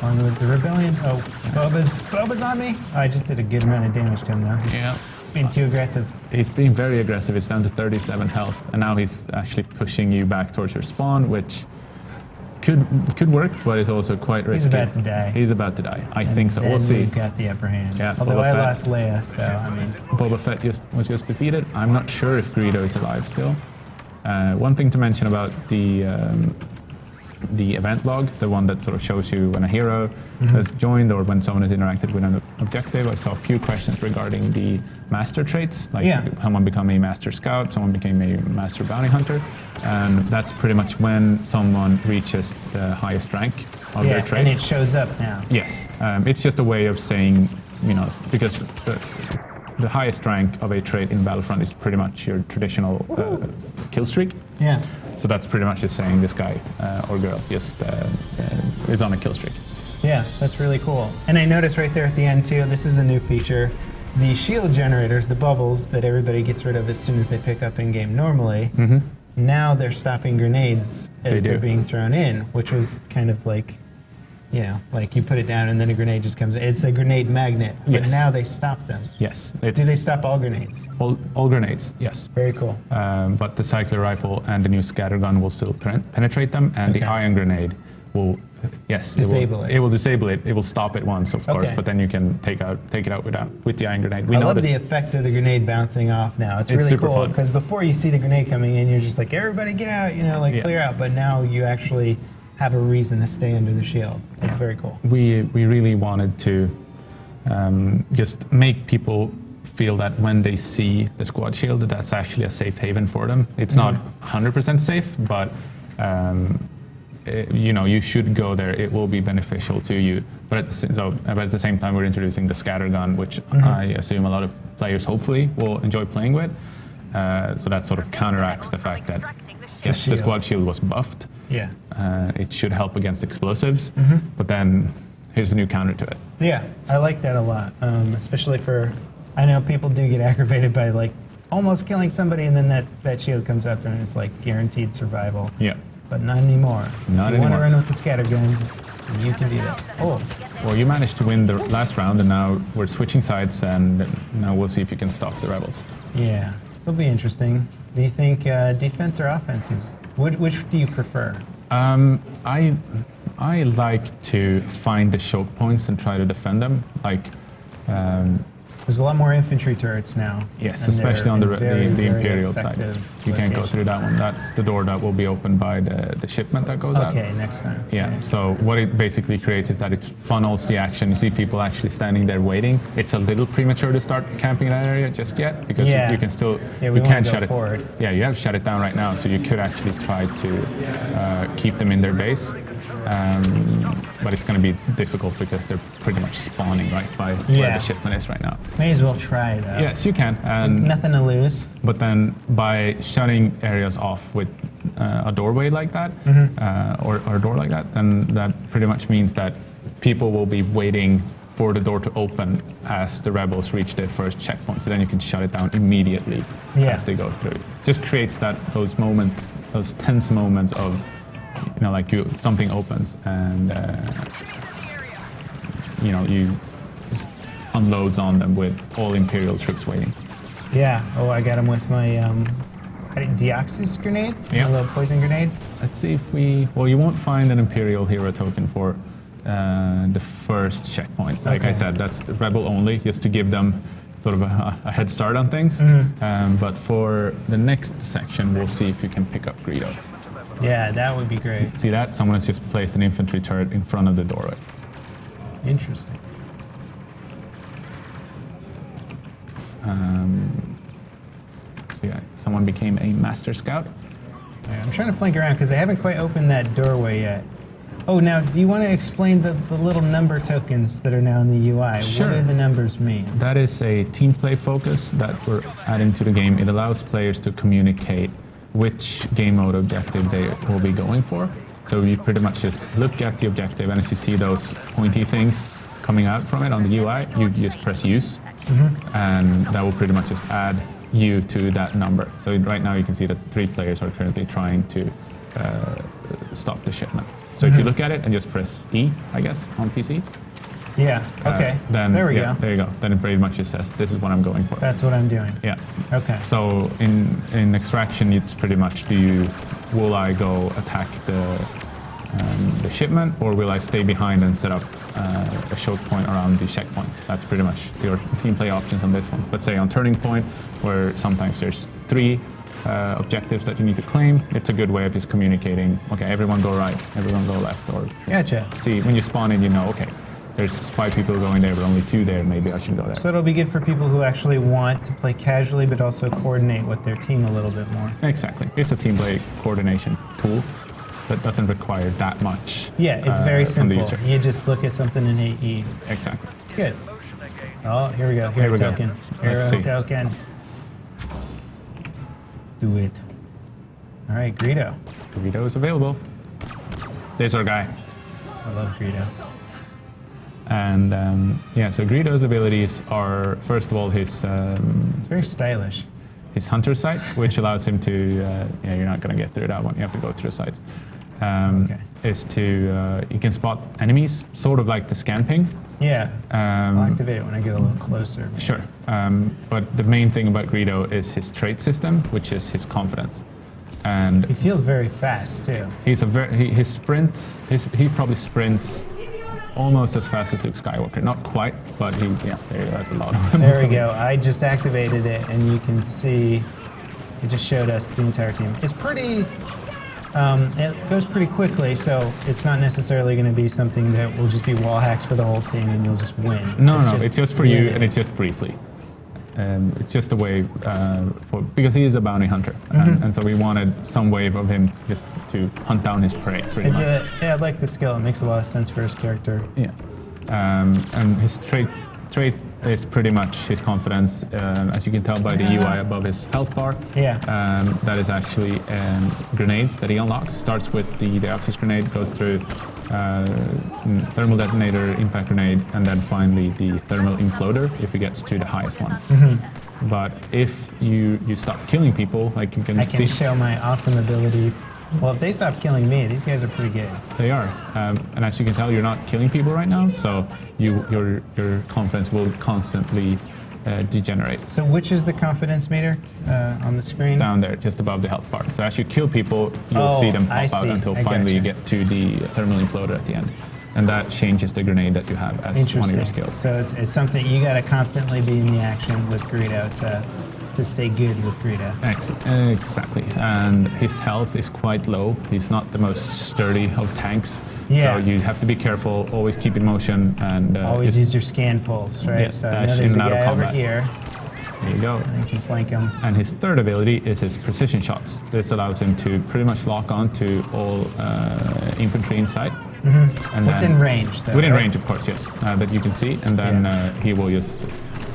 On with the rebellion. Oh, Boba's on me. Oh, I just did a good amount of damage to him, though. Yeah. Being too aggressive. He's being very aggressive. It's down to 37 health, and now he's actually pushing you back towards your spawn, which could work, but it's also quite risky. He's about to die. He's about to die. I think so. Then We'll see. We've got the upper hand. Yeah, Although Boba I Fett. lost Leia, so I mean. Boba Fett was just defeated. I'm not sure if Greedo is alive still. One thing to mention about the event log, the one that sort of shows you when a hero has joined or when someone has interacted with an objective. I saw a few questions regarding the master traits, like someone became a master scout, someone became a master bounty hunter, and that's pretty much when someone reaches the highest rank of their trait. And it shows up now. Yes, it's just a way of saying, because the highest rank of a trait in Battlefront is pretty much your traditional kill streak. Yeah. So that's pretty much just saying this guy or girl just is on a kill streak. Yeah, that's really cool. And I noticed right there at the end too, this is a new feature. The shield generators, the bubbles that everybody gets rid of as soon as they pick up in game normally, now they're stopping grenades as they're being thrown in, which was kind of like, like you put it down and then a grenade just comes in. It's a grenade magnet, but now they stop them. Yes. Do they stop all grenades? All grenades, yes. Very cool. But the cycler rifle and the new scattergun will still penetrate them, and the ion grenade will, disable it. It will disable it. It will stop it once, of course, but then you can take it out with the ion grenade. I love the effect of the grenade bouncing off now. It's really super cool fun. because before you see the grenade coming in, you're just like, everybody get out, clear out. But now you actually have a reason to stay under the shield. It's very cool. We really wanted to just make people feel that when they see the squad shield, that's actually a safe haven for them. It's not 100% safe, but you should go there. It will be beneficial to you. But at the same time, we're introducing the scatter gun, which I assume a lot of players hopefully will enjoy playing with. So that sort of counteracts the fact that yes, the squad shield was buffed. Yeah. It should help against explosives, but then here's a new counter to it. Yeah, I like that a lot, especially I know people do get aggravated by like almost killing somebody and then that shield comes up and it's like guaranteed survival. Yeah. But not anymore. Not if you want to anymore. run with the scatter gun, you can do that. Oh. Well, you managed to win the last round, and now we're switching sides, and now we'll see if you can stop the rebels. Yeah, this will be interesting. Do you think defense or offense which do you prefer? I like to find the choke points and try to defend them. There's a lot more infantry turrets now. Yes, and especially on the very, very Imperial side. effective You can't go location. through that one. That's the door that will be opened by the shipment that goes out. Okay, next time. Yeah, Okay. so what it basically creates is that it funnels the action. You see people actually standing there waiting. It's a little premature to start camping in that area just yet, because Yeah. you can still, Yeah, we you wanna can't go shut it. forward. Yeah, you have to shut it down right now, so you could actually try to keep them in their base. But it's going to be difficult because they're pretty much spawning right by where Yeah. the shipment is right now. May as well try though. Yes, you can. And Nothing to lose. but then by shutting areas off with a doorway like that, or a door like that, then that pretty much means that people will be waiting for the door to open as the rebels reach their first checkpoint. So then you can shut it down immediately as they go through. Just creates those moments, those tense moments of, something opens and you just unloads on them with all Imperial troops waiting. Yeah. Oh, I got him with my Deoxys grenade. Yeah. A little poison grenade. Let's see if you won't find an Imperial hero token for the first checkpoint. Like I Okay. said, that's the rebel only, just to give them sort of a head start on things. But for the next section, we'll see if you can pick up Greedo. Yeah, that would be great. See that? Someone has just placed an infantry turret in front of the doorway. Interesting. So yeah, someone became a Master Scout. Yeah, I'm trying to flank around because they haven't quite opened that doorway yet. Oh, now, do you want to explain the little number tokens that are now in the UI? Sure. What do the numbers mean? That is a team play focus that we're adding to the game. It allows players to communicate which game mode objective they will be going for. So you pretty much just look at the objective, and as you see those pointy things coming out from it on the UI, you just press use, and that will pretty much just add you to that number. So right now you can see that 3 players are currently trying to stop the shipment. So if you look at it and just press E, I guess, on PC. Yeah, okay. Then there we go. There you go. Then it pretty much just says, this is what I'm going for. That's what I'm doing. Yeah. Okay. So in extraction, it's pretty much, will I go attack the shipment, or will I stay behind and set up a choke point around the checkpoint? That's pretty much your team play options on this one. But say on turning point, where sometimes there's 3 objectives that you need to claim, it's a good way of just communicating, okay, everyone go right, everyone go left, or Gotcha. see, when you spawn in, okay, there's 5 people going there, but only 2 there, maybe I should go there. So it'll be good for people who actually want to play casually, but also coordinate with their team a little bit more. Exactly. It's a team play coordination tool that doesn't require that much. Yeah, it's very from the simple. user. You just look at something in AE. Exactly. It's good. Motion again. Oh, here we go. Here Hero we go. token. Let's Hero see. token. Do it. All right, Greedo. Greedo is available. There's our guy. I love Greedo. And so Greedo's abilities are, first of all, his It's very stylish. hunter sight, which allows him to, you're not going to get through that one, you have to go through the sights. Okay. Is to, you can spot enemies, sort of like the scan ping. Yeah. I'll activate it when I get a little closer. Sure. But the main thing about Greedo is his trait system, which is his confidence. And He feels very fast too. he's his sprints, he probably sprints almost as fast as Luke Skywalker. Not quite, but there you go, that's a lot of them. There we go. I just activated it, and you can see it just showed us the entire team. It's pretty. It goes pretty quickly, so it's not necessarily going to be something that will just be wall hacks for the whole team, and you'll just win. No, it's just for you, winning. and it's just briefly. it's just a way because he is a bounty hunter, and so we wanted some way of him just to hunt down his prey. Pretty much. Yeah, I like the skill. It makes a lot of sense for his character. Yeah, and his trait is pretty much his confidence, as you can tell by the UI above his health bar. Yeah. That is actually grenades that he unlocks. Starts with the Axis grenade, goes through thermal detonator, impact grenade, and then finally the thermal imploder if he gets to the highest one. But if you stop killing people, like you can I can see, show my awesome ability. Well, if they stop killing me, these guys are pretty good. they are. And as you can tell, you're not killing people right now, so your confidence will constantly degenerate. So which is the confidence meter on the screen? Down there, just above the health bar. So as you kill people, you'll see them I pop out see. until I finally you gotcha. get to the thermal imploder at the end. And that changes the grenade that you have as one of your skills. So it's something you got to constantly be in the action with Greedo to stay good with Greedo. Exactly. And his health is quite low. He's not the most sturdy of tanks. Yeah. So you have to be careful, always keep in motion, and Always use your scan pulse, right? Yes, so I dash know there's in a and out of guy over combat. here. There you go. You can flank him. And his third ability is his precision shots. This allows him to pretty much lock on to all infantry in sight. And Within range, though. Within right? range, of course, yes. That you can see. And then he will just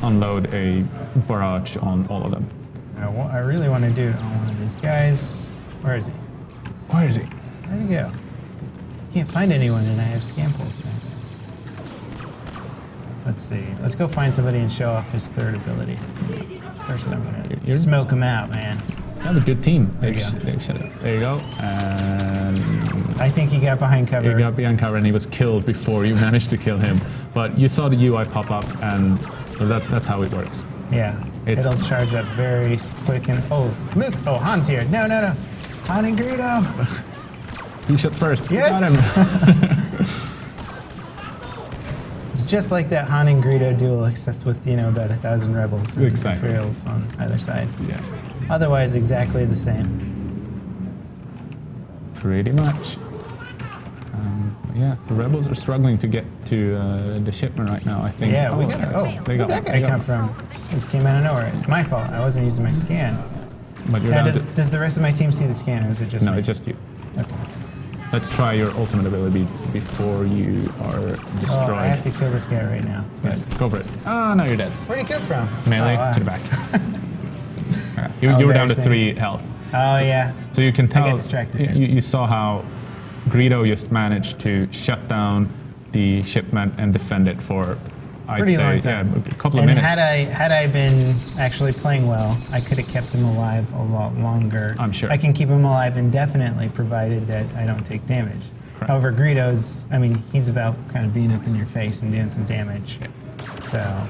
unload a barrage on all of them. I really want to do it on one of these guys. Where is he? Where is he? Where'd he go? Can't find anyone, and I have scan pulse. Right? Let's see. Let's go find somebody and show off his third ability. First, I'm gonna You're- smoke him out, man. You have a good team. There you They've set it. There you go. And I think he got behind cover. he got behind cover and he was killed before you managed to kill him. But you saw the UI pop up, and that's how it works. Yeah. It's- It'll charge up very quick and Luke. Oh, Han's here. No. Han and Greedo. Who shot first? Yes. Got him. It's just like that Han and Greedo duel, except with about 1,000 rebels and Exactly. Imperials on either side. Yeah. Otherwise, exactly the same. Pretty much. Yeah, the rebels are struggling to get to the shipment right now, I think. Yeah, we got. there Oh, you where'd go. that There guy you go. come from? He just came out of nowhere. It's my fault. I wasn't using my scan. But you're Now, down does the rest of my team see the scan, or is it just No, me? it's just you. Okay. Let's try your ultimate ability before you are destroyed. Oh, I have to kill this guy right now. Yes, go for it. Oh, no, you're dead. Where'd he come from? Melee Oh, wow. to the back. Alright, you were down to embarrassing. 3 health. Oh, yeah. So you can tell. distracted here. You saw how Greedo just managed to shut down the shipment and defend it for, I'd Pretty say, long time. yeah, a couple of And minutes. had I been actually playing well, I could have kept him alive a lot longer. I'm sure. I can keep him alive indefinitely, provided that I don't take damage. Correct. However, Greedo's, he's about kind of being up in your face and doing some damage. So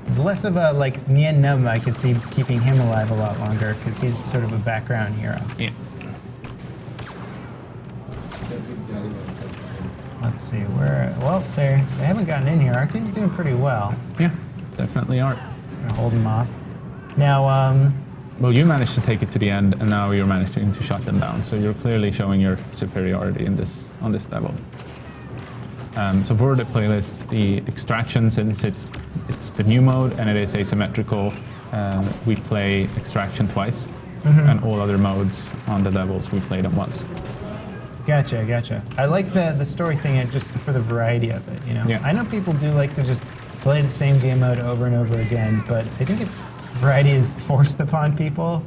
it's less of a Nien Nunb. I could see keeping him alive a lot longer because he's sort of a background hero. Yeah. Let's see where. Well, they haven't gotten in here. Our team's doing pretty well. Yeah, definitely are. Gonna hold them off. Now, Well, you managed to take it to the end, and now you're managing to shut them down. So you're clearly showing your superiority on this level. So for the playlist, the extraction, since it's the new mode and it is asymmetrical, we play extraction twice, and all other modes on the levels we play them once. Gotcha. I like the story thing just for the variety of it, Yeah. I know people do like to just play the same game mode over and over again, but I think if variety is forced upon people,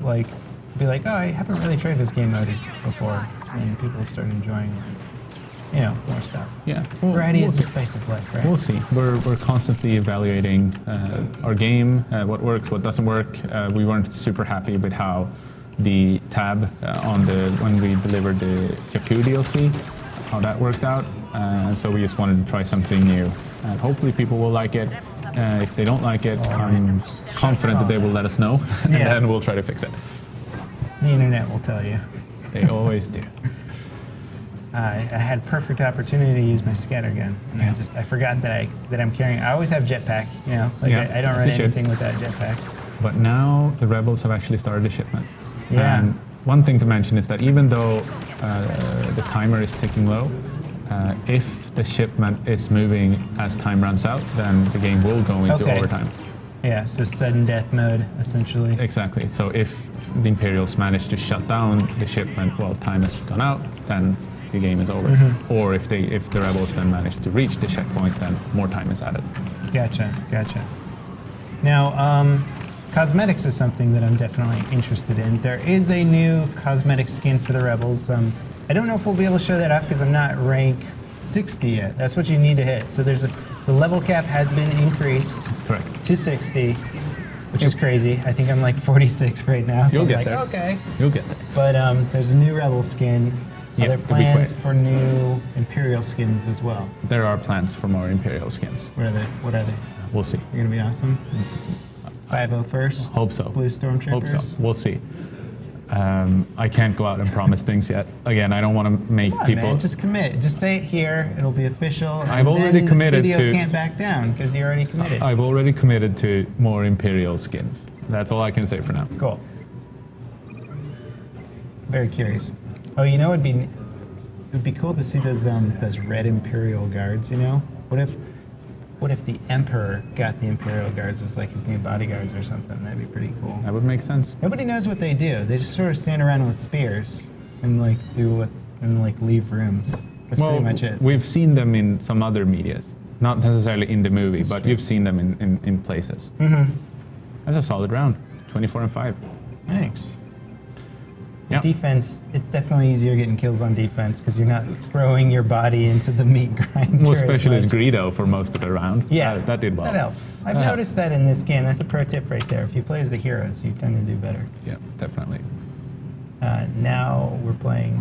be like, oh, I haven't really tried this game mode before, and people start enjoying, more stuff. Yeah. Variety is the see. spice of life, right? We'll see. We're constantly evaluating our game, what works, what doesn't work. We weren't super happy with how the tab when we delivered the Jakku DLC, how that worked out. And so we just wanted to try something new. And hopefully people will like it. If they don't like it, I'm confident that they will let us know, and Yeah. then we'll try to fix it. The internet will tell you. They always do. I had perfect opportunity to use my scatter gun. And Yeah. I forgot that I'm carrying. I always have jetpack. Yeah, I don't as run you should. anything without jetpack. But now the rebels have actually started a shipment. Yeah. And one thing to mention is that even though the timer is ticking low, if the shipment is moving as time runs out, then the game will go into Okay. overtime. Yeah, so sudden death mode, essentially. Exactly. So if the Imperials manage to shut down the shipment while time has gone out, then the game is over. Or if the rebels then manage to reach the checkpoint, then more time is added. Gotcha. Now, cosmetics is something that I'm definitely interested in. There is a new cosmetic skin for the rebels. I don't know if we'll be able to show that off because I'm not rank 60 yet. That's what you need to hit. So the level cap has been increased Correct. to 60, which is crazy. I think I'm like 46 right now. So You'll I'm get like, there. okay. You'll get there. But there's a new rebel skin. Yep, Are there it'll be plans quick. for new Imperial skins as well? There are plans for more Imperial skins. What are they? We'll see. They're gonna be awesome. 501st. Hope so. Blue Stormtroopers. Hope so. We'll see. I can't go out and promise things yet. Again, I don't want to make Come on, people. man, just commit. Just say it here. It'll be official. I've and already then committed the studio to- can't back down because you already committed. I've already committed to more Imperial skins. That's all I can say for now. Cool. Very curious. Oh, you know, it'd be cool to see those red Imperial guards. You know, what if the Emperor got the Imperial guards as like his new bodyguards or something? That'd be pretty cool. That would make sense. Nobody knows what they do. They just sort of stand around with spears and like leave rooms. That's pretty much it. We've seen them in some other medias, not necessarily in the movie, but you've seen them in places. Mm-hmm. That's a solid round, 24 and 5. Thanks. Yep. Defense, it's definitely easier getting kills on defense because you're not throwing your body into the meat grinder. Well, especially as much. Greedo for most of the round. Yeah, That did well. That helps. I've That noticed that in this game. That's a pro tip right there. If you play as the heroes, you tend to do better. Yeah, definitely. Now we're playing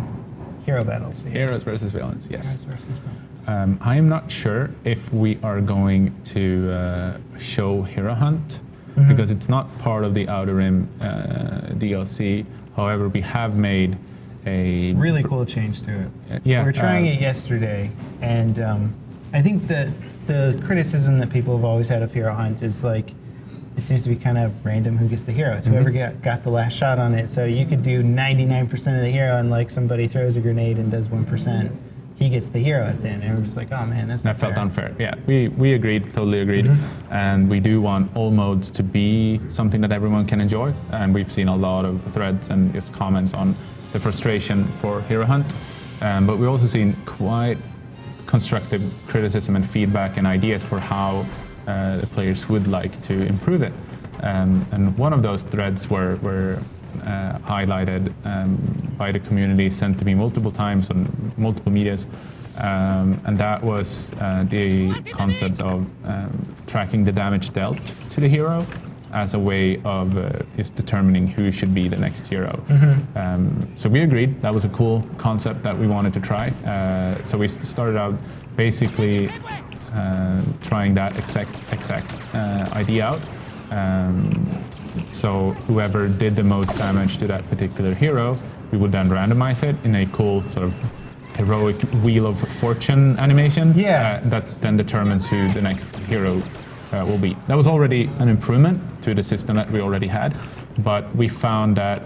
hero battles. Here. Heroes versus villains, yes. Heroes versus villains. I am not sure if we are going to show Hero Hunt because it's not part of the Outer Rim DLC. However, we have made a Really cool change to it. yeah. We were trying it yesterday, and I think that the criticism that people have always had of Hero Hunt is like, it seems to be kind of random who gets the hero. It's whoever got the last shot on it. So you could do 99% of the hero, and like somebody throws a grenade and does 1%. He gets the hero at the end. And we're just like, oh man, that's not That felt fair. unfair. Yeah, we agreed, totally agreed. And we do want all modes to be something that everyone can enjoy. And we've seen a lot of threads and just comments on the frustration for Hero Hunt. But we've also seen quite constructive criticism and feedback and ideas for how the players would like to improve it. And one of those threads were highlighted by the community, sent to me multiple times on multiple medias, and that was the concept of tracking the damage dealt to the hero as a way of just determining who should be the next hero. So we agreed that was a cool concept that we wanted to try. So we started out basically trying that exact idea out. So whoever did the most damage to that particular hero, we would then randomize it in a cool sort of heroic Wheel of Fortune animation. Yeah. That then determines who the next hero will be. That was already an improvement to the system that we already had, but we found that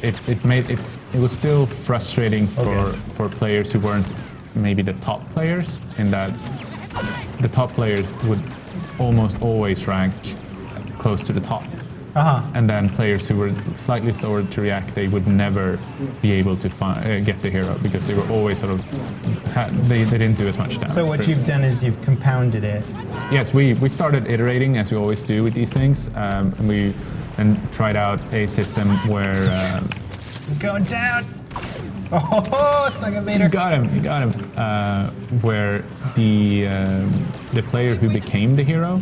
it was still frustrating for players who weren't maybe the top players, in that the top players would almost always rank close to the top. And then players who were slightly slower to react, they would never be able to get the hero because they were always sort of, they didn't do as much damage. So what you've done is you've compounded it. Yes, we started iterating as we always do with these things, and we then tried out a system where... Going down! Oh, Saga Vader! You got him. Where the player who became the hero,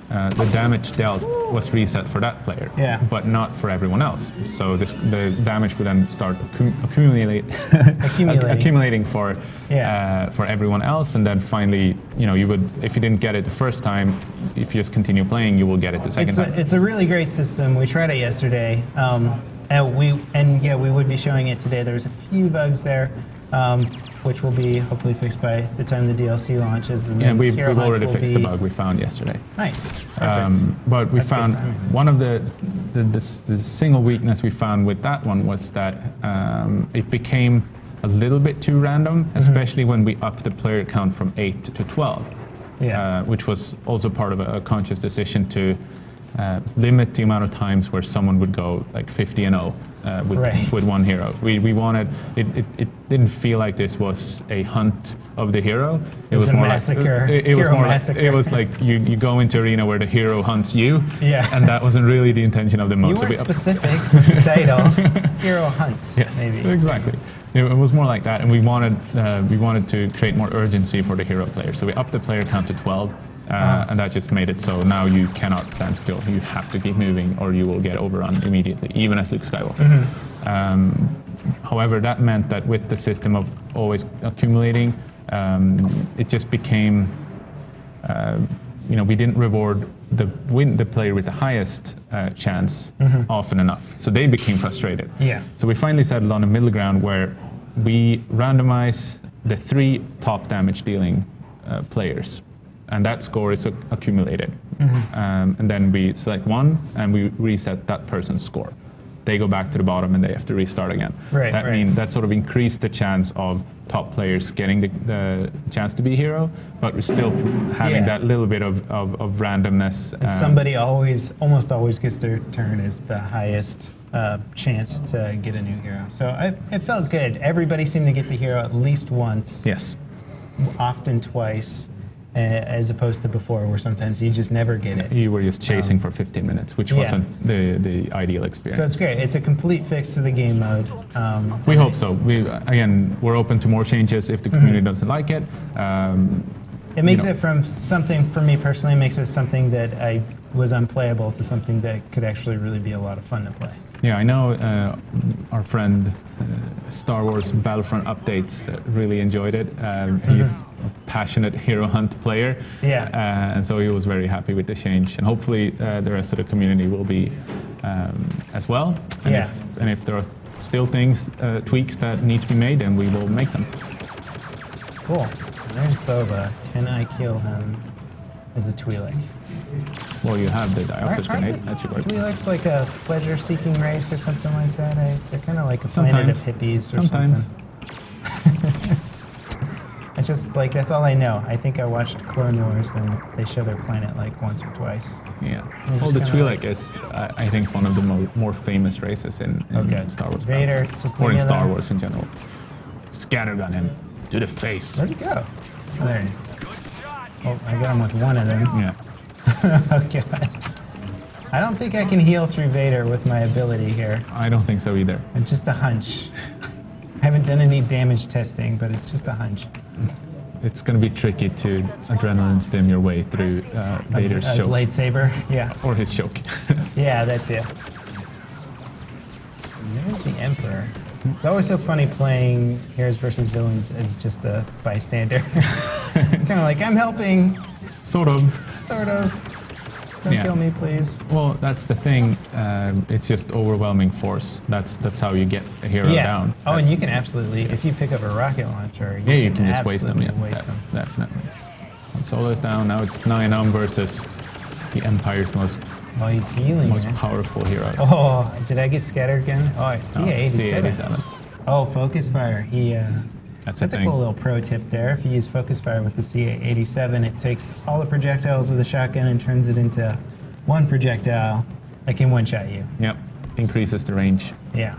the damage dealt was reset for that player, but not for everyone else. So the damage would then start accumulating for everyone else, and then finally, you would, if you didn't get it the first time, if you just continue playing, you will get it the second time. It's a really great system. We tried it yesterday, and we would be showing it today. There was a few bugs there, which will be hopefully fixed by the time the DLC launches. And yeah, we've already fixed the bug we found yesterday. Nice. Perfect. But we That's found good timing. one of the single weakness we found with that one was that it became a little bit too random, especially when we upped the player count from 8 to 12. Yeah. which was also part of a conscious decision to limit the amount of times where someone would go like 50-0 with one hero. We wanted it didn't feel like this was a hunt of the hero. It was a more massacre. Like, it was Hero more massacre. like it was like you go into arena where the hero hunts you. Yeah. And that wasn't really the intention of the mode. You So weren't we specific with the title. Hero hunts. Yes, Maybe. exactly. It was more like that, and we wanted to create more urgency for the hero player. So we upped the player count to 12, and that just made it so now you cannot stand still. You have to keep moving, or you will get overrun immediately, even as Luke Skywalker. However, that meant that with the system of always accumulating, it just became, we didn't reward the player with the highest chance often enough. So they became frustrated. Yeah. So we finally settled on a middle ground where we randomize the 3 top damage dealing players, and that score is accumulated. And then we select one and we reset that person's score. They go back to the bottom and they have to restart again. Right, That right. means that sort of increased the chance of top players getting the chance to be hero, but we're still having Yeah. that little bit of randomness. And somebody almost always gets their turn as the highest chance to get a new hero. So it felt good. Everybody seemed to get the hero at least once, Yes. often twice, as opposed to before where sometimes you just never get it. You were just chasing for 15 minutes, which yeah. wasn't the ideal experience. So it's great. It's a complete fix to the game mode. We hope so. We're open to more changes if the community doesn't like it. It makes it from something, for me personally, makes it something that I was unplayable to something that could actually really be a lot of fun to play. Yeah, I know our friend Star Wars Battlefront updates really enjoyed it. He's a passionate hero hunt player. Yeah. And so he was very happy with the change. And hopefully the rest of the community will be as well. And Yeah. if there are still tweaks that need to be made, then we will make them. Cool. There's Boba. Can I kill him as a Twi'lek? Well, you have the Diopsis grenade. That should work. Twi'lek's like a pleasure-seeking race or something like that. They're kind of like a planet of hippies or Sometimes. something. I just, that's all I know. I think I watched Clone Wars and they show their planet like once or twice. Yeah. They're Well, just the kinda Twi'lek is, I think, one of the more famous races in Star Wars. Vader, just or in leave me Star alone. Wars in general. Scattergun him to the face. Where'd he go? Oh, there he is. Oh, I got him with one of them. Yeah. Oh, God. I don't think I can heal through Vader with my ability here. I don't think so either. It's just a hunch. I haven't done any damage testing, but it's just a hunch. It's going to be tricky to adrenaline stim your way through Vader's a choke. lightsaber, yeah. Or his choke. Yeah, that's it. And there's the Emperor. It's always so funny playing heroes versus villains as just a bystander. Kind of like, I'm helping, Sort of. sort of. Don't Yeah. kill me, please. Well, that's the thing. It's just overwhelming force. That's how you get a hero down. Oh, and you can absolutely, if you pick up a rocket launcher, Yeah, you can just waste them. absolutely Yeah, waste them. definitely. Solo's down. Now it's 9 versus the Empire's most Oh, he's healing. man. powerful hero. Oh, did I get scattered again? Oh, I see No, 87. C87. Oh, focus fire. That's That's a a thing. cool little pro tip there. If you use focus fire with the C87, it takes all the projectiles of the shotgun and turns it into one projectile that can one-shot you. Yep. Increases the range. Yeah.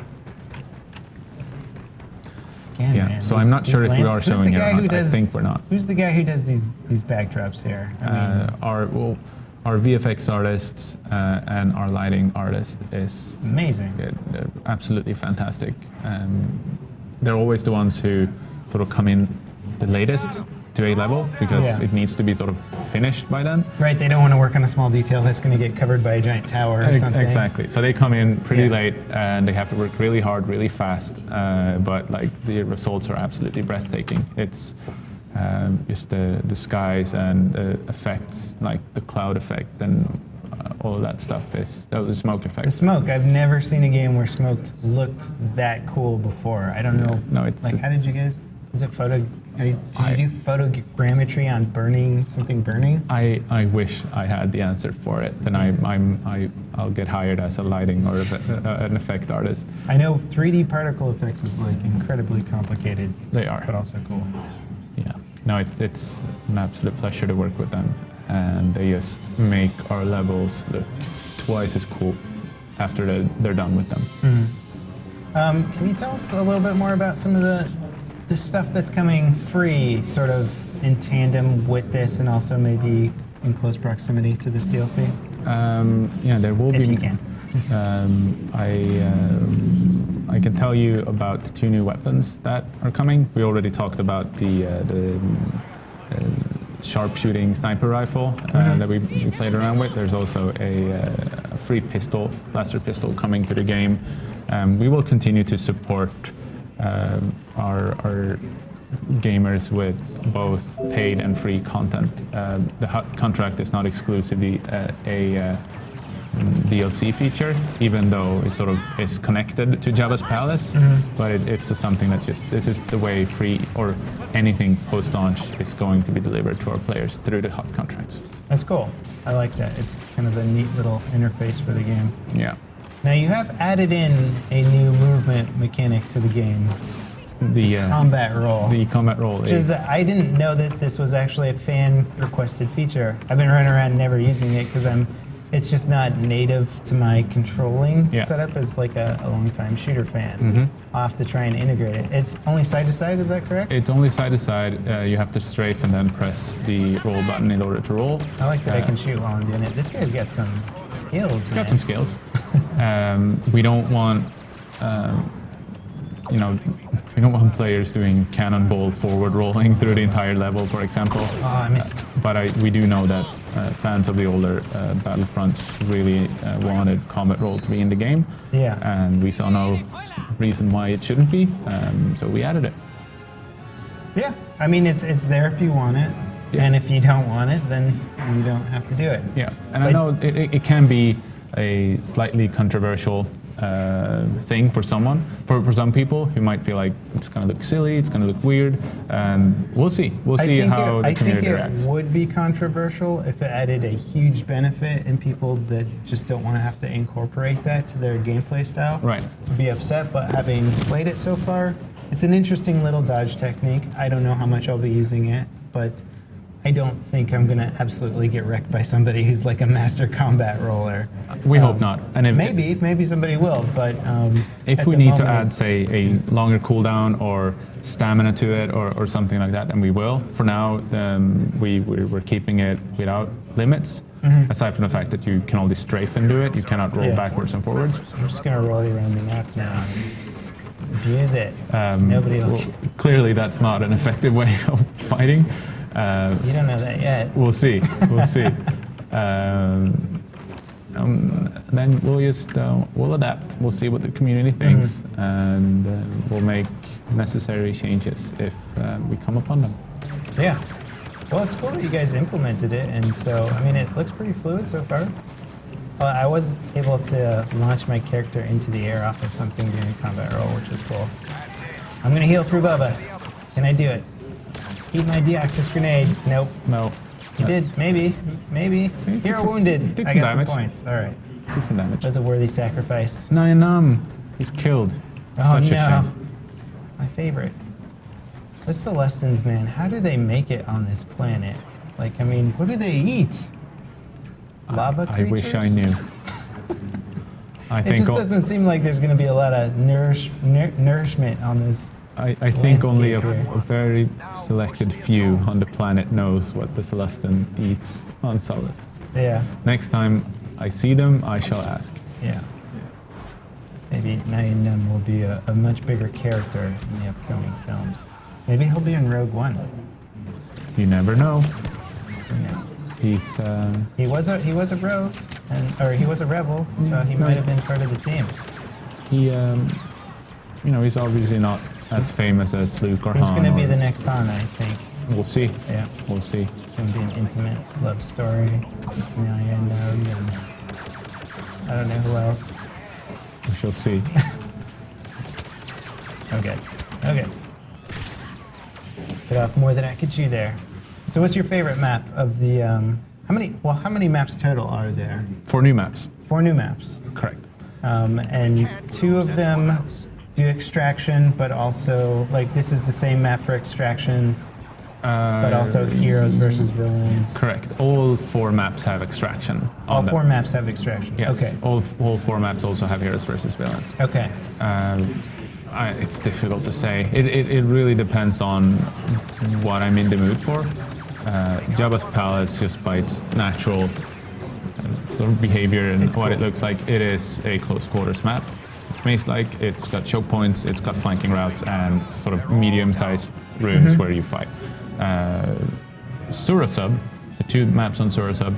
Again, Yeah, man, so I'm not sure if we are who's the showing it guy or who not. I does- think we're not. Who's the guy who does these backdrops here? I mean, Our VFX artists and our lighting artist is amazing. they're absolutely fantastic. They're always the ones who sort of come in the latest to a level because Yeah. it needs to be sort of finished by then. Right, they don't want to work on a small detail that's going to get covered by a giant tower or something. Exactly. So they come in pretty Yeah. late and they have to work really hard, really fast. But like the results are absolutely breathtaking. It's just the skies and the effects, like the cloud effect and all of that stuff is the smoke effect. The smoke, I've never seen a game where smoke looked that cool before. I don't know. No, it's like, how did you guys? Is it photo? Did you do photogrammetry on something burning? I wish I had the answer for it. Then I'll get hired as a lighting or an effect artist. I know 3D particle effects is like incredibly complicated. They are. But also cool. Yeah. no, it's an absolute pleasure to work with them, and they just make our levels look twice as cool after they're done with them. Can you tell us a little bit more about some of the stuff that's coming free, sort of in tandem with this, and also maybe in close proximity to this DLC? Yeah, there will be. If you can. I can tell you about 2 new weapons that are coming. We already talked about the sharpshooting sniper rifle that we played around with. There's also a free pistol, blaster pistol, coming to the game. We will continue to support our gamers with both paid and free content. The HUT contract is not exclusively a DLC feature, even though it sort of is connected to Jabba's Palace, but it's something that this is the way free or anything post-launch is going to be delivered to our players through the HUT contracts. That's cool. I like that. It's kind of a neat little interface for the game. Yeah. Now you have added in a new movement mechanic to the game. The Combat roll. The combat roll. Which is, I didn't know that this was actually a fan-requested feature. I've been running around never using it because it's just not native to my controlling setup as like a long-time shooter fan. I'll have to try and integrate it. It's only side to side, is that correct? It's only side to side. You have to strafe and then press the roll button in order to roll. I like that I can shoot while I'm doing it. This guy's got some skills, He's got some skills. We don't want, we don't want players doing cannonball forward rolling through the entire level, for example. Oh, I missed. But we do know that fans of the older Battlefront really wanted combat roll to be in the game. Yeah. And we saw no reason why it shouldn't be, so we added it. Yeah, I mean, it's there if you want it. Yeah. And if you don't want it, then you don't have to do it. Yeah, and I know it can be a slightly controversial thing for someone, for some people who might feel like it's going to look silly, it's going to look weird, and we'll see. We'll see how the community reacts. I think it would be controversial if it added a huge benefit and people that just don't want to have to incorporate that to their gameplay style Right. would be upset, but having played it so far, it's an interesting little dodge technique. I don't know how much I'll be using it, but I don't think I'm going to absolutely get wrecked by somebody who's like a master combat roller. We hope not. And if, maybe somebody will, but if we need to add, say, a longer cooldown or stamina to it or something like that, then we will. For now, we're keeping it without limits. Aside from the fact that you can only strafe and do it, you cannot roll backwards and forwards. I'm just going to roll you around the map now. Abuse it. Nobody will. Well, clearly, that's not an effective way of fighting. You don't know that yet. We'll see. We'll see. Then we'll adapt. We'll see what the community thinks, and we'll make necessary changes if we come upon them. Yeah. Well, it's cool that you guys implemented it, and so I mean, it looks pretty fluid so far. I was able to launch my character into the air off of something during a combat roll, which was cool. I'm gonna heal through Bubba. Can I do it? Eat my Deoxys grenade. Nope. No. You did. Maybe. Hero wounded. I got damage. some points. All right. Took some damage. That's a worthy sacrifice. Nyanam. He's killed. Oh Such a no. shame. My favorite. The Celestins, man. How do they make it on this planet? Like, I mean, what do they eat? Lava I creatures? wish I knew. It just doesn't seem like there's going to be a lot of nourishment on this. I think only a landscape here. very selected few on the planet knows what the Celestin eats on Solus. Yeah, Next time I see them, I shall ask. yeah. Maybe Nyanam will be a much bigger character in the upcoming films. Maybe he'll be in Rogue One. You never know. Who knows? He's He was a rogue, or he was a rebel, so he might have been part of the team. he's obviously not as famous as Luke or Han. He's going to be or- the next Han, I think. We'll see. Yeah. We'll see. It's going to be an intimate love story with Nyanam and I don't know who else. We shall see. Okay. Bit off more than I could chew there. So what's your favorite map of the, how many maps total are there? 4 new maps. 4 new maps. Correct. And 2 of them do extraction, but also, like, this is the same map for extraction but also heroes versus villains. Correct. All 4 maps have extraction. All on them. 4 maps have extraction. Yes. Okay. All 4 maps also have heroes versus villains. Okay. It's difficult to say. It really depends on what I'm in the mood for. Jabba's Palace, just by its natural sort of behavior and what it looks like, it is a close quarters map. It's maze-like, it's got choke points, it's got flanking routes, and sort of medium-sized rooms where you fight. Surasub, the 2 maps on Surasub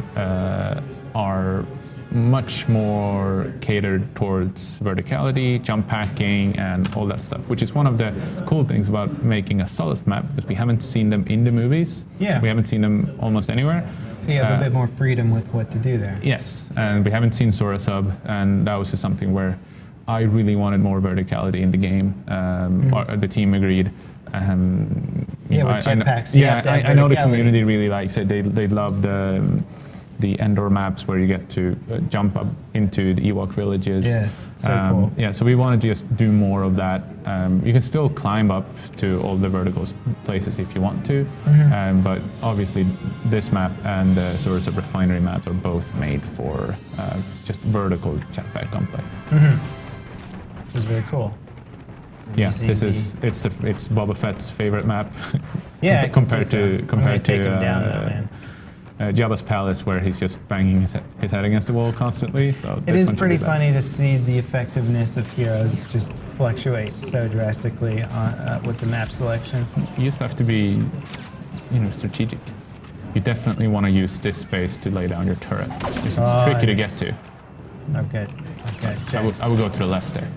are much more catered towards verticality, jump packing, and all that stuff, which is one of the cool things about making a Sullust map, because we haven't seen them in the movies. Yeah. We haven't seen them almost anywhere. So you have a bit more freedom with what to do there. Yes, and we haven't seen Surasub, and that was just something where I really wanted more verticality in the game. Or the team agreed. Yeah, with jetpacks. I know the community really likes it. They love the Endor maps where you get to jump up into the Ewok villages. Yes, so cool. Yeah, so we wanted to just do more of that. You can still climb up to all the vertical places if you want to, but obviously this map and the Surasub Refinery map are both made for just vertical jetpack gunplay. Which is very cool. Yeah, it's Boba Fett's favorite map. Yeah, compared to take him down though, man. Jabba's Palace, where he's just banging his head against the wall constantly. So it is pretty funny to see the effectiveness of heroes just fluctuate so drastically with the map selection. You just have to be, strategic. You definitely want to use this space to lay down your turret. It's tricky to get to. Okay. I would go to the left there.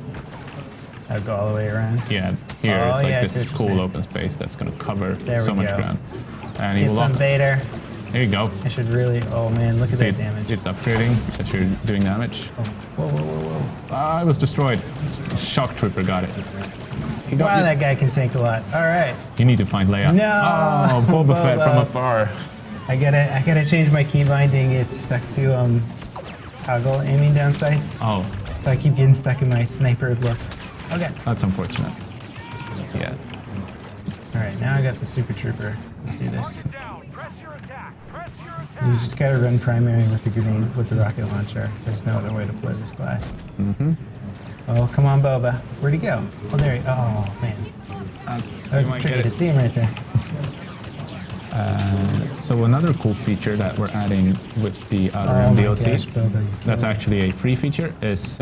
I'd go all the way around. Yeah, here it's like this cool open space that's going to cover so much ground. And get some Vader. There you go. I should really. Oh man, look at that damage. It's upgrading as you're doing damage. Oh, whoa. It was destroyed. Shock Trooper got it. Wow, that guy can tank a lot. All right. You need to find Leia. No. Oh, Boba Fett from afar. I gotta change my key binding. It's stuck to toggle aiming down sights. Oh. So I keep getting stuck in my sniper look. Okay. That's unfortunate. Yeah. All right, now I got the Super Trooper. Let's do this. You just gotta run primary with the grenade, with the rocket launcher. There's no other way to play this class. Oh, come on, Boba. Where'd he go? Oh, there he. Oh, man. That was tricky to see him right there. So another cool feature that we're adding with the Outer Rim DLC, Boba, that's actually a free feature, is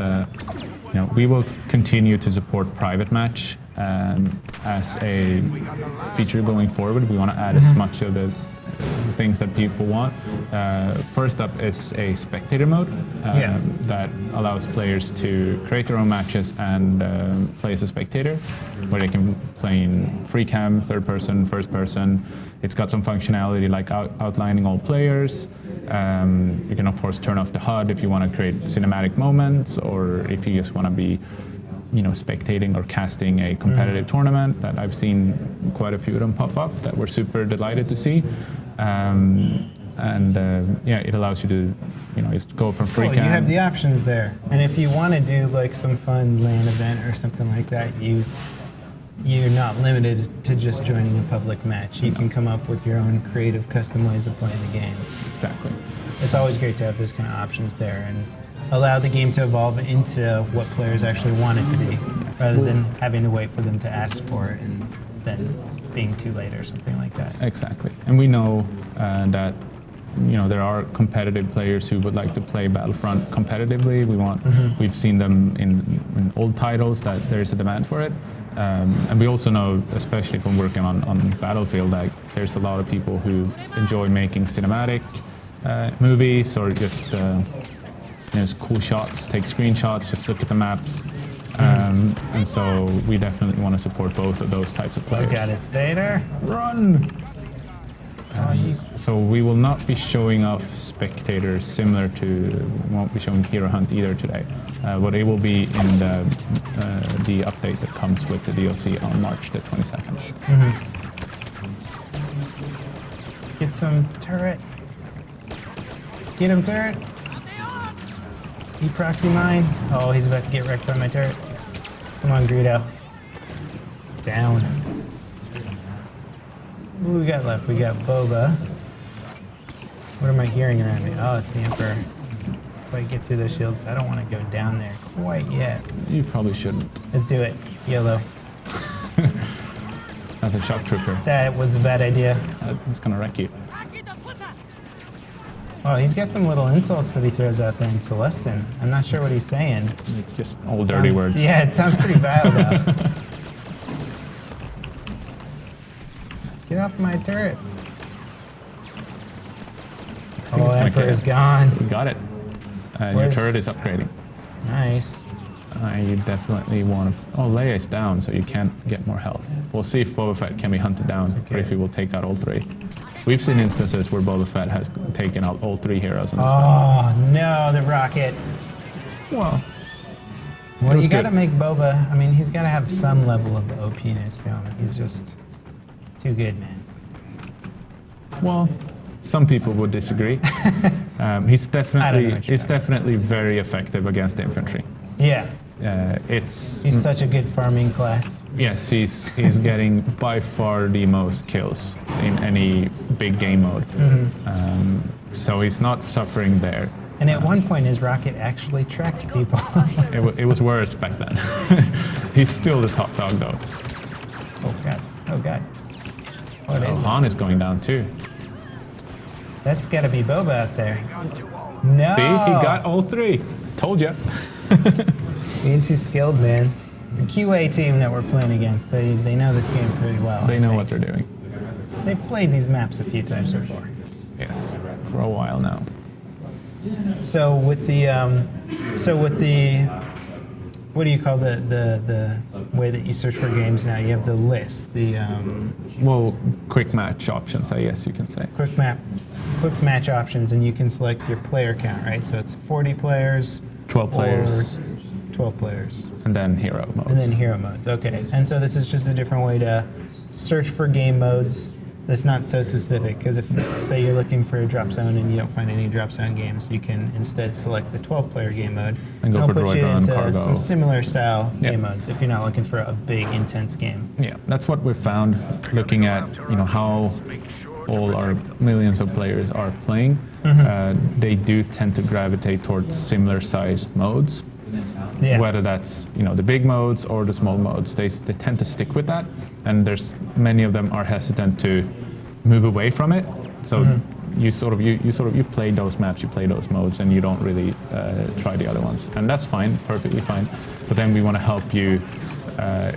we will continue to support private match as a feature going forward. We want to add as much of the things that people want. First up is a spectator mode that allows players to create their own matches and play as a spectator, where they can play in free cam, third person, first person. It's got some functionality like outlining all players. You can of course turn off the HUD if you want to create cinematic moments, or if you just want to be spectating or casting a competitive tournament. That I've seen quite a few of them pop up that we're super delighted to see. It allows you to, just go from free cam. You have the options there, and if you want to do like some fun LAN event or something like that, you're not limited to just joining a public match. You can come up with your own creative, custom ways of playing the game. Exactly. It's always great to have those kind of options there and allow the game to evolve into what players actually want it to be, rather than having to wait for them to ask for it and then being too late or something like that. Exactly. And we know that there are competitive players who would like to play Battlefront competitively. We've seen them in old titles that there's a demand for it. And we also know, especially from working on Battlefield, that there's a lot of people who enjoy making cinematic movies, or just cool shots, take screenshots, just look at the maps. And so we definitely want to support both of those types of players. Look at it, Vader. Run! So we will not be showing off spectators similar to, we won't be showing Hero Hunt either today, but it will be in the update that comes with the DLC on March the 22nd. Get some turret. Get him, turret. He proxy mine. Oh, he's about to get wrecked by my turret. Come on, Greedo. Down. What do we got left? We got Boba. What am I hearing around me? Oh, it's the Emperor. If I get through those shields, I don't want to go down there quite yet. You probably shouldn't. Let's do it. YOLO. That's a shock trooper. That was a bad idea. It's gonna wreck you. Oh, he's got some little insults that he throws out there in Celestin. I'm not sure what he's saying. It's just all dirty words. Yeah, it sounds pretty vile though. Get off my turret. Oh, Emperor's gone. You got it. Your turret is upgrading. Nice. You definitely want to... Oh, Leia is down, so you can't get more health. We'll see if Boba Fett can be hunted down, or if he will take out all three. We've seen instances where Boba Fett has taken out all three heroes on this map. Oh, no, the rocket. Well, You got to make Boba... I mean, he's got to have some level of OP-ness to him. He's just too good, man. Well, some people would disagree. He's definitely very effective against infantry. Yeah. He's such a good farming class. Yes, he's getting by far the most kills in any big game mode. So he's not suffering there. And at one point, his rocket actually tracked people. It was worse back then. He's still the top dog though. Oh god! Oh god! What is it? Han is going down too. That's got to be Boba out there. No. See, he got all three. Told you. Being too skilled, man. The QA team that we're playing against, they know this game pretty well. They know what they're doing. They've played these maps a few times so far. Yes, for a while now. So with the, what do you call the way that you search for games now? You have the list, Well, quick match options, I guess you can say. quick match options, and you can select your player count, right? So it's 40 players. 12 players. Or 12 players. And then hero modes. And then hero modes, okay. And so this is just a different way to search for game modes that's not so specific. Because if, say, you're looking for a drop zone and you don't find any drop zone games, you can instead select the 12-player game mode. And go it'll for put droid you run, into cargo. some similar style Yeah. game modes if you're not looking for a big, intense game. Yeah, that's what we've found looking at how all our millions of players are playing. They do tend to gravitate towards similar sized modes. Yeah. Whether that's the big modes or the small modes, they tend to stick with that, and there's many of them are hesitant to move away from it. So you play those maps, you play those modes, and you don't really try the other ones, and that's fine, perfectly fine. But then we want to help you.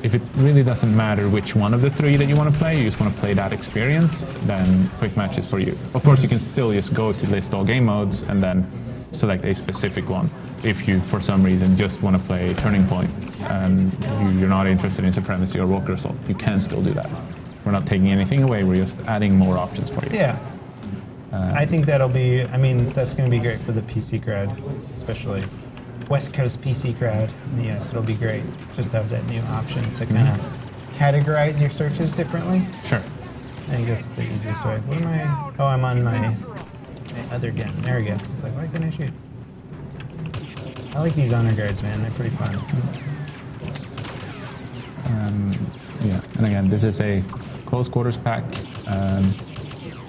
If it really doesn't matter which one of the three that you want to play, you just want to play that experience, then quick match is for you. Of course, you can still just go to list all game modes and then select a specific one. If you, for some reason, just want to play Turning Point and you're not interested in Supremacy or Walker Assault, you can still do that. We're not taking anything away, we're just adding more options for you. Yeah. I think that's going to be great for the PC crowd, especially West Coast PC crowd. Yes, it'll be great just to have that new option to kind of categorize your searches differently. Sure. I think that's the easiest way. What am I? Oh, I'm on my other gun. There we go. It's like, why couldn't I shoot? I like these honor guards, man. They're pretty fun. Yeah, and again, this is a close quarters pack.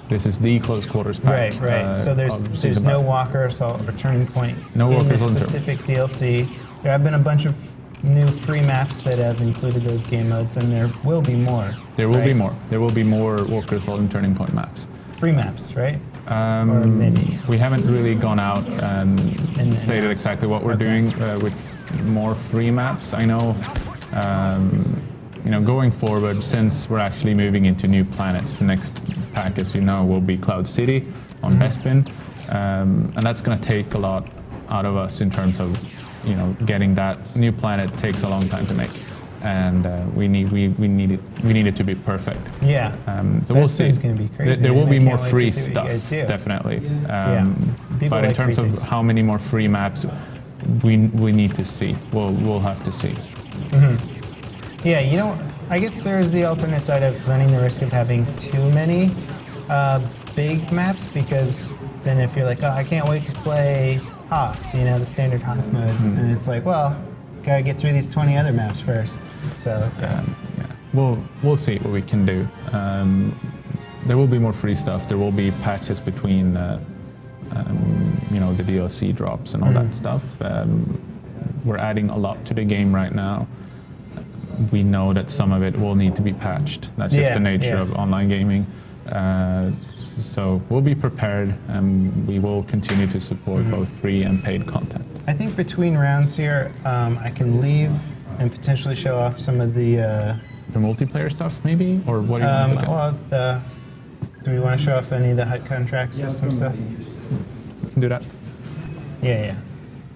This is the close quarters pack. Right. So there's no Walker Assault or Turning Point in this specific DLC. There have been a bunch of new free maps that have included those game modes, and there will be more. There will be more. There will be more Walker Assault and Turning Point maps. Free maps, right? Or maybe. We haven't really gone out and stated exactly what we're doing with more free maps. I know, going forward, since we're actually moving into new planets, the next pack, as you know, will be Cloud City on Bespin, and that's going to take a lot out of us in terms of, getting that new planet takes a long time to make. And we need it to be perfect. Yeah. So we'll see. It's going to be crazy. There will be more free stuff, definitely. But in terms of how many more free maps, we need to see. We'll have to see. Yeah, I guess there's the alternate side of running the risk of having too many big maps, because then if you're like, oh, I can't wait to play Hoth, the standard Hoth mode, and it's like, well, gotta get through these 20 other maps first. So we'll see what we can do. there will be more free stuff. There will be patches between, the DLC drops and all that stuff. We're adding a lot to the game right now. We know that some of it will need to be patched. That's just the nature of online gaming. So we'll be prepared, and we will continue to support both free and paid content. I think between rounds here, I can leave and potentially show off some of the multiplayer stuff, maybe, or what do you want to look at? Do we want to show off any of the HUD contract system stuff? We can do that. Yeah.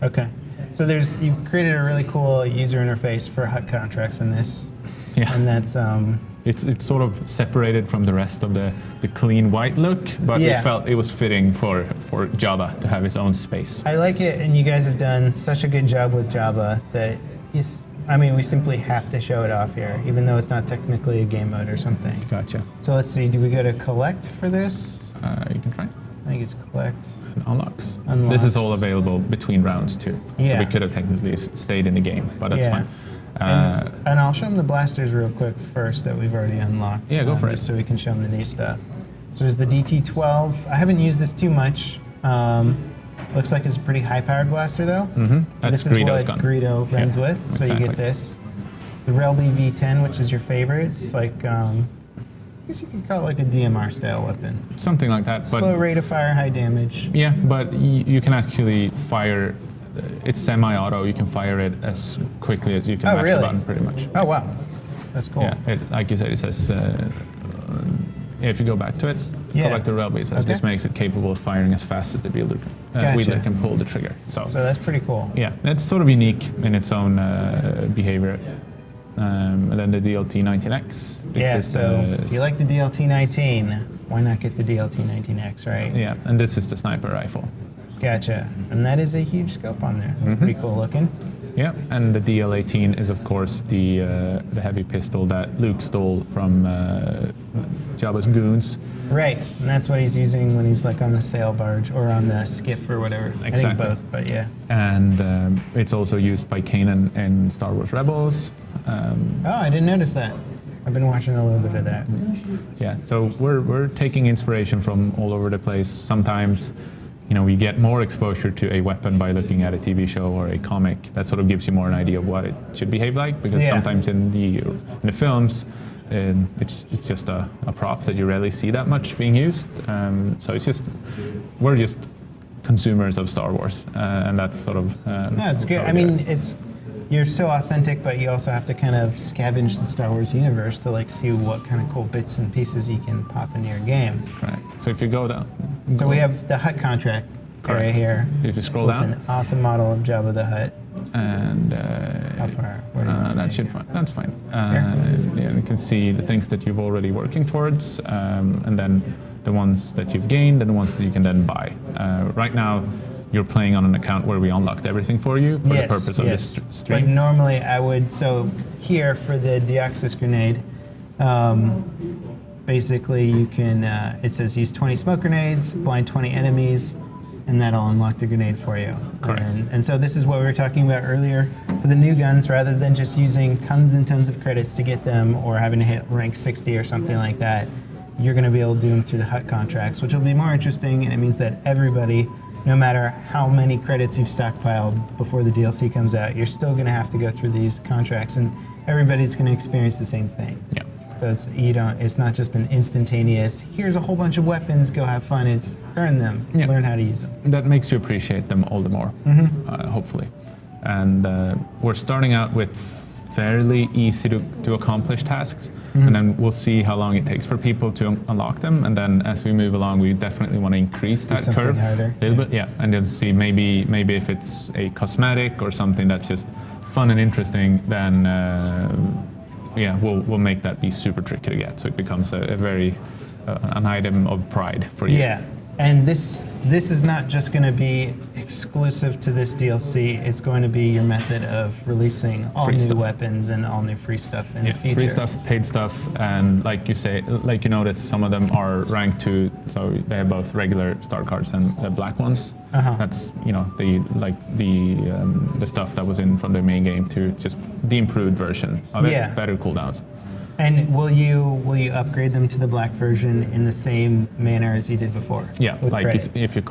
Okay. So you've created a really cool user interface for HUD contracts in this. Yeah. And that's It's sort of separated from the rest of the clean white look, but we felt it was fitting for Java to have its own space. I like it, and you guys have done such a good job with Java that we simply have to show it off here, even though it's not technically a game mode or something. Gotcha. So let's see, do we go to collect for this? You can try. I think it's collect. And unlocks. This is all available between rounds too. Yeah. So we could have technically stayed in the game, but that's fine. And I'll show them the blasters real quick first that we've already unlocked. Yeah, go for it. Just so we can show them the new stuff. So there's the DT12. I haven't used this too much. Looks like it's a pretty high-powered blaster though. Mm-hmm. That's this is Greedo's what gun. Greedo runs with. So exactly. you get this. The Railby V10, which is your favorite. It's like, I guess you could call it like a DMR style weapon. Something like that. But Slow rate of fire, high damage. yeah, but you can actually fire. It's semi-auto. You can fire it as quickly as you can mash the button, pretty much. Oh wow, that's cool. Yeah, like you said, it says. If you go back to it, go back to Railby. It says this makes it capable of firing as fast as the wielder can pull the trigger. So that's pretty cool. Yeah, it's sort of unique in its own behavior. And then the DLT-19X. If you like the DLT-19, why not get the DLT-19X, right? Yeah, and this is the sniper rifle. Gotcha. And that is a huge scope on there. That's pretty cool looking. Yeah, and the DL-18 is of course the heavy pistol that Luke stole from Jabba's goons. Right, and that's what he's using when he's like on the sail barge or on the skiff or whatever. Exactly. I think both, but yeah. And it's also used by Kanan in Star Wars Rebels. I didn't notice that. I've been watching a little bit of that. Yeah, so we're taking inspiration from all over the place. Sometimes, we get more exposure to a weapon by looking at a TV show or a comic. That sort of gives you more an idea of what it should behave like. Because sometimes in the films, it's just a prop that you rarely see that much being used. So we're just consumers of Star Wars, and that's sort of. No, it's good. I mean, you're so authentic, but you also have to kind of scavenge the Star Wars universe to like see what kind of cool bits and pieces you can pop into your game. Correct. So if you go down. So we have the HUT contract area here. If you scroll with down. An awesome model of Jabba the Hutt. And how far? That's fine. You can see the things that you've already working towards, and then the ones that you've gained, and the ones that you can then buy. Right now, you're playing on an account where we unlocked everything for you for the purpose of this stream. But normally I would, so here for the Deoxys grenade, basically you can, it says use 20 smoke grenades, blind 20 enemies, and that'll unlock the grenade for you. Correct. And so this is what we were talking about earlier. For the new guns, rather than just using tons and tons of credits to get them or having to hit rank 60 or something like that, you're going to be able to do them through the HUT contracts, which will be more interesting, and it means that everybody, no matter how many credits you've stockpiled before the DLC comes out, you're still going to have to go through these contracts, and everybody's going to experience the same thing. Yeah. So it's not just an instantaneous, here's a whole bunch of weapons, go have fun. It's earn them, learn how to use them. That makes you appreciate them all the more, hopefully. And we're starting out with fairly easy to accomplish tasks, and then we'll see how long it takes for people to unlock them. And then as we move along, we definitely want to increase that curve harder. a little bit, and then see maybe if it's a cosmetic or something that's just fun and interesting, then we'll make that be super tricky to get, so it becomes a very an item of pride for you. Yeah. And this is not just going to be exclusive to this DLC. It's going to be your method of releasing all Free new stuff. weapons and all new free stuff in the future. Free stuff, paid stuff, and like you notice, some of them are ranked to, so they have both regular star cards and the black ones. That's the stuff that was in from the main game to just the improved version of it, better cooldowns. And will you upgrade them to the black version in the same manner as you did before? Yeah, with like credits? if you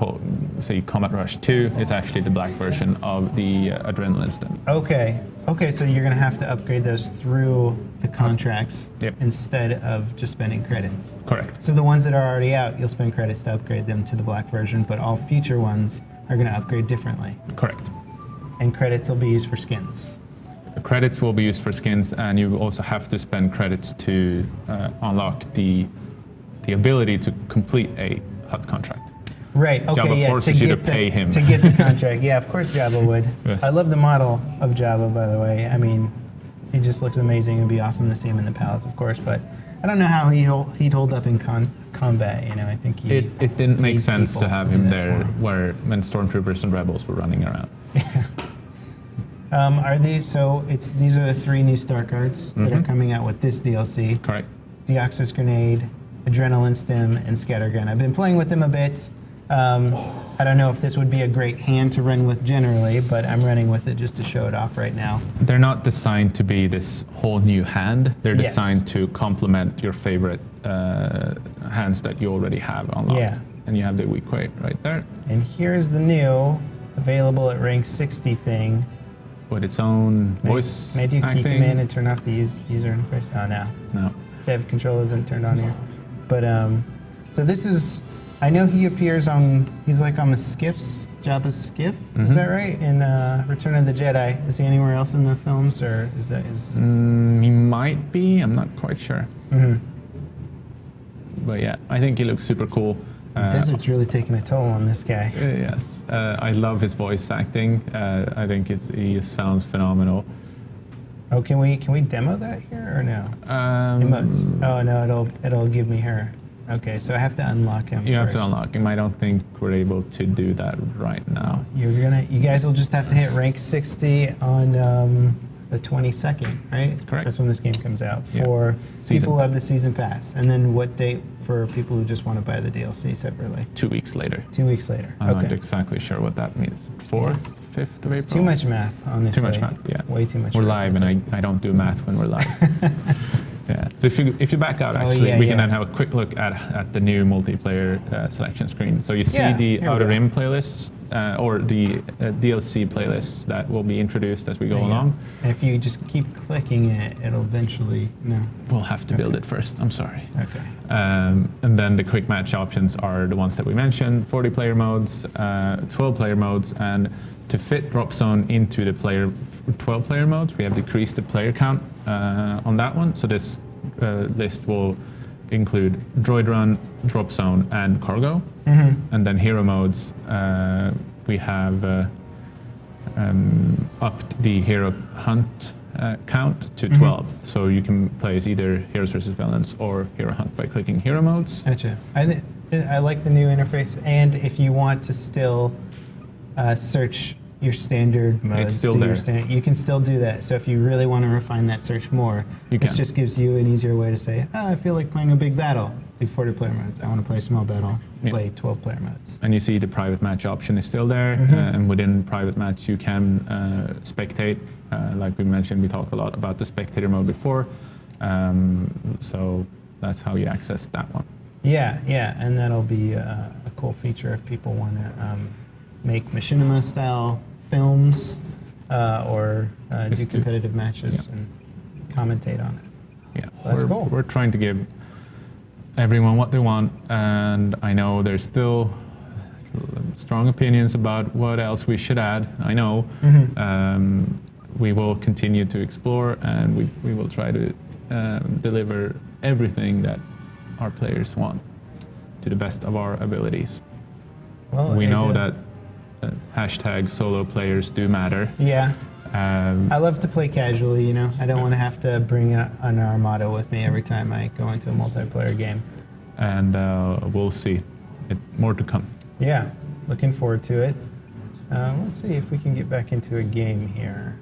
say Combat Rush 2, it's actually the black version of the Adrenaline Instant. Okay. Okay, so you're going to have to upgrade those through the contracts Yep. instead of just spending credits. Correct. So the ones that are already out, you'll spend credits to upgrade them to the black version, but all future ones are going to upgrade differently. Correct. And credits will be used for skins. The credits will be used for skins, and you also have to spend credits to unlock the ability to complete a HUD contract. Right. Okay. Jabba yeah. forces you to pay him. To get the contract. Yeah. Of course, Jabba would. Yes. I love the model of Jabba, by the way. I mean, he just looks amazing. It'd be awesome to see him in the palace, of course. But I don't know how he'd hold up in combat. You know, I think It didn't make needs sense to people have do him that there for him. when stormtroopers and rebels were running around. Are they? So these are the 3 new Star Cards that are coming out with this DLC. Correct. Deoxys Grenade, Adrenaline Stem, and Scattergun. I've been playing with them a bit. I don't know if this would be a great hand to run with generally, but I'm running with it just to show it off right now. They're not designed to be this whole new hand. They're Yes. designed to complement your favorite hands that you already have unlocked. Yeah. And you have the weak weight right there And here's the new, available at rank 60 thing. with its own voice Made you key acting. command and turn off the user interface. Oh no, No. dev control isn't turned on here. But so this is, I know he appears on, he's like on the skiffs, Jabba's skiff. Is that right? In Return of the Jedi. Is he anywhere else in the films, or is that his? He might be. I'm not quite sure. Mm-hmm. But yeah, I think he looks super cool. Desert's really taking a toll on this guy. Yes, I love his voice acting. I think he sounds phenomenal. Oh, can we demo that here or no? Emotes. Oh no, it'll give me her. Okay, so I have to unlock him. You have first. to unlock him. I don't think we're able to do that right now. You guys will just have to hit rank 60 on the 22nd, right? Correct. That's when this game comes out Yeah. for Season people who have the season pass. And then what date for people who just want to buy the DLC separately? 2 weeks later. 2 weeks later. I'm not Okay. exactly sure what that means. 4th, 5th of April? It's too much math, honestly. Too much math, yeah. Way too much. We're live, and I don't do math when we're live. Yeah. So if you back out, actually, yeah, we can yeah. then have a quick look at the new multiplayer selection screen. So you see Yeah, the here we Outer go. Rim playlists, or the DLC playlists that will be introduced as we go There you go. along. And if you just keep clicking it, it'll eventually. No. We'll have to build it first. I'm sorry. Okay. And then the quick match options are the ones that we mentioned: 40-player modes, 12-player modes, and to fit Drop Zone into the 12-player modes, we have decreased the player count on that one. So this list will include Droid Run, Drop Zone, and Cargo. And then hero modes, we have upped the hero hunt count to 12. So you can play as either heroes versus villains or hero hunt by clicking hero modes. Gotcha. I like the new interface, and if you want to still search your standard modes, still do your there. you can still do that. So if you really want to refine that search more, You this can. just gives you an easier way to say, oh, I feel like playing a big battle. Do 40-player modes. I want to play a small battle. Yeah. Play 12-player modes. And you see the private match option is still there. And within private match, you can spectate. Like we mentioned, we talked a lot about the spectator mode before. So that's how you access that one. Yeah, and that'll be a cool feature if people want to make machinima-style films or do do. competitive matches Yeah. and commentate on it. Yeah, That's we're, cool. We're trying to give everyone what they want, and I know there's still strong opinions about what else we should add. I know. We will continue to explore, and we will try to deliver everything that our players want to the best of our abilities. Well, We know that hashtag solo players do matter. Yeah, Um, I love to play casually, you know. I don't want to have to bring an Armada with me every time I go into a multiplayer game. and we'll see. More to come. Yeah, looking forward to it. Let's see if we can get back into a game here.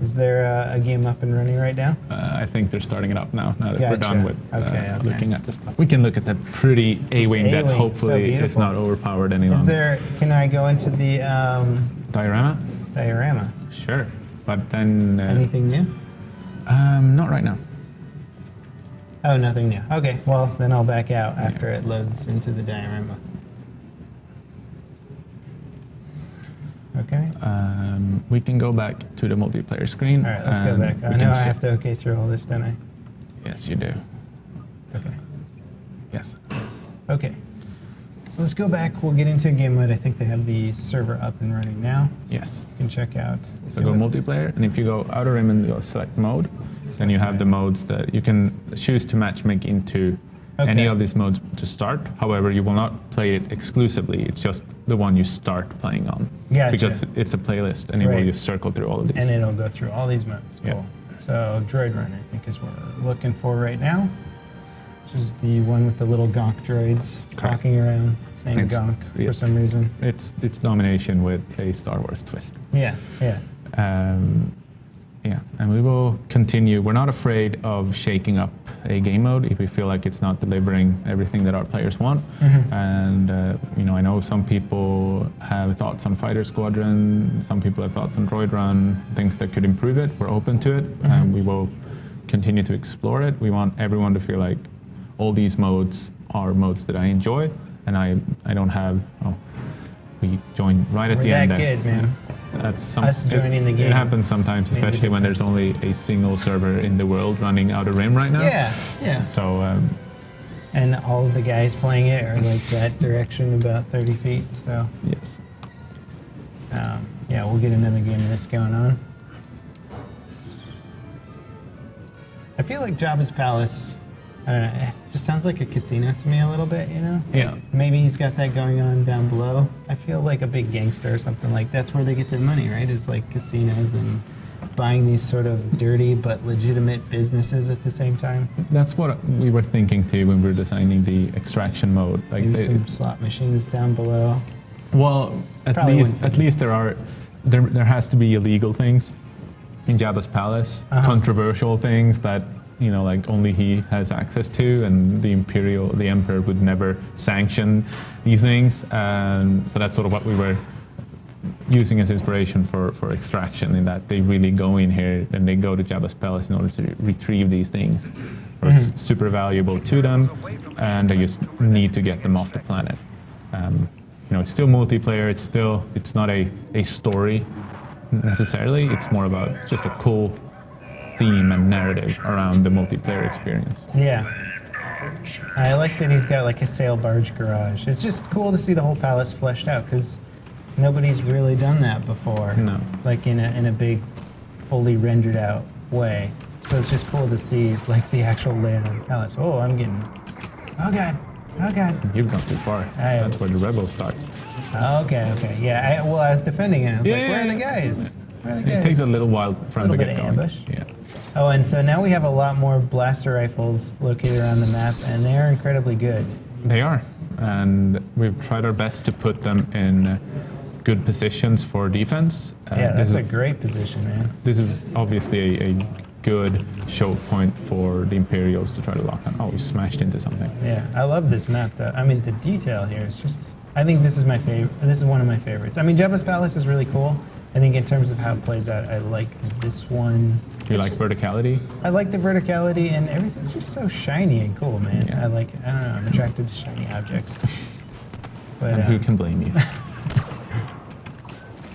Is there a game up and running right now? I think they're starting it up now that we're Gotcha. done with Okay. looking at this stuff. We can look at the pretty A-Wing that A-Wing, hopefully so is not beautiful. overpowered any Is longer. there? Can I go into the Diorama? diorama? Sure. But then Anything new? Not right now. Oh, nothing new. Okay, well, then I'll back out after it loads into the diorama. Okay. We can go back to the multiplayer screen. All right, let's go back. I know I have to okay through all this, don't I? Yes, you do. Okay. Yes. Okay. So let's go back. We'll get into game mode. I think they have the server up and running now. Yes. You can check out. So go multiplayer, and if you go outer rim and go select mode, then you have the modes that you can choose to matchmake into any of these modes to start. However, you will not play it exclusively. It's just the one you start playing on. Gotcha. Because it's a playlist, and it will just circle through all of these. And it'll go through all these modes. Cool. Yeah. So Droid Run, I think, is what we're looking for right now. Which is the one with the little gonk droids walking around saying gonk for some reason. It's domination with a Star Wars twist. Yeah, yeah. Yeah, and we will continue. We're not afraid of shaking up a game mode if we feel like it's not delivering everything that our players want. And I know some people have thoughts on Fighter Squadron, some people have thoughts on Droid Run, things that could improve it. We're open to it, and we will continue to explore it. We want everyone to feel like all these modes are modes that I enjoy, and I don't have. Oh, we joined right at the end. We're that good, man. That's Us joining the game. It happens sometimes, especially when there's only a single server in the world running Outer Rim right now. Yeah, yeah. So. And all of the guys playing it are like that direction, about 30 feet. So. Yes. Yeah, we'll get another game of this going on. I feel like Jabba's Palace. I don't know, it just sounds like a casino to me a little bit, you know? Yeah. Maybe he's got that going on down below. I feel like a big gangster or something like that's where they get their money, right? Is like casinos and buying these sort of dirty but legitimate businesses at the same time. That's what we were thinking too when we were designing the extraction mode. Like maybe some slot machines down below. Well, at least there has to be illegal things in Jabba's palace, controversial things that like only he has access to, and the emperor would never sanction these things. So that's sort of what we were using as inspiration for extraction, in that they really go in here and they go to Jabba's palace in order to retrieve these things. It's super valuable to them, and they just need to get them off the planet. It's still multiplayer. It's not a story necessarily. It's more about just a cool theme and narrative around the multiplayer experience. Yeah. I like that he's got like a sail barge garage. It's just cool to see the whole palace fleshed out, because nobody's really done that before. No. Like in a big, fully rendered out way. So it's just cool to see like the actual layout of the palace. Oh, oh god. You've gone too far. That's where the rebels start. Okay. Yeah, I was defending it. I was like, where are the guys? Where are the guys? It takes a little while for them to get going. Ambush. Yeah. Oh, and so now we have a lot more blaster rifles located around the map, and they are incredibly good. They are, and we've tried our best to put them in good positions for defense. Yeah, that's a great position, man. This is obviously a good choke point for the Imperials to try to lock on. Oh, we smashed into something. Yeah, I love this map, though. I mean, the detail here is just... I think this is my favorite. This is one of my favorites. I mean, Jabba's Palace is really cool. I think in terms of how it plays out, I like this one. You like verticality? I like the verticality, and everything's just so shiny and cool, man. Yeah. I don't know, I'm attracted to shiny objects. But, and who can blame you?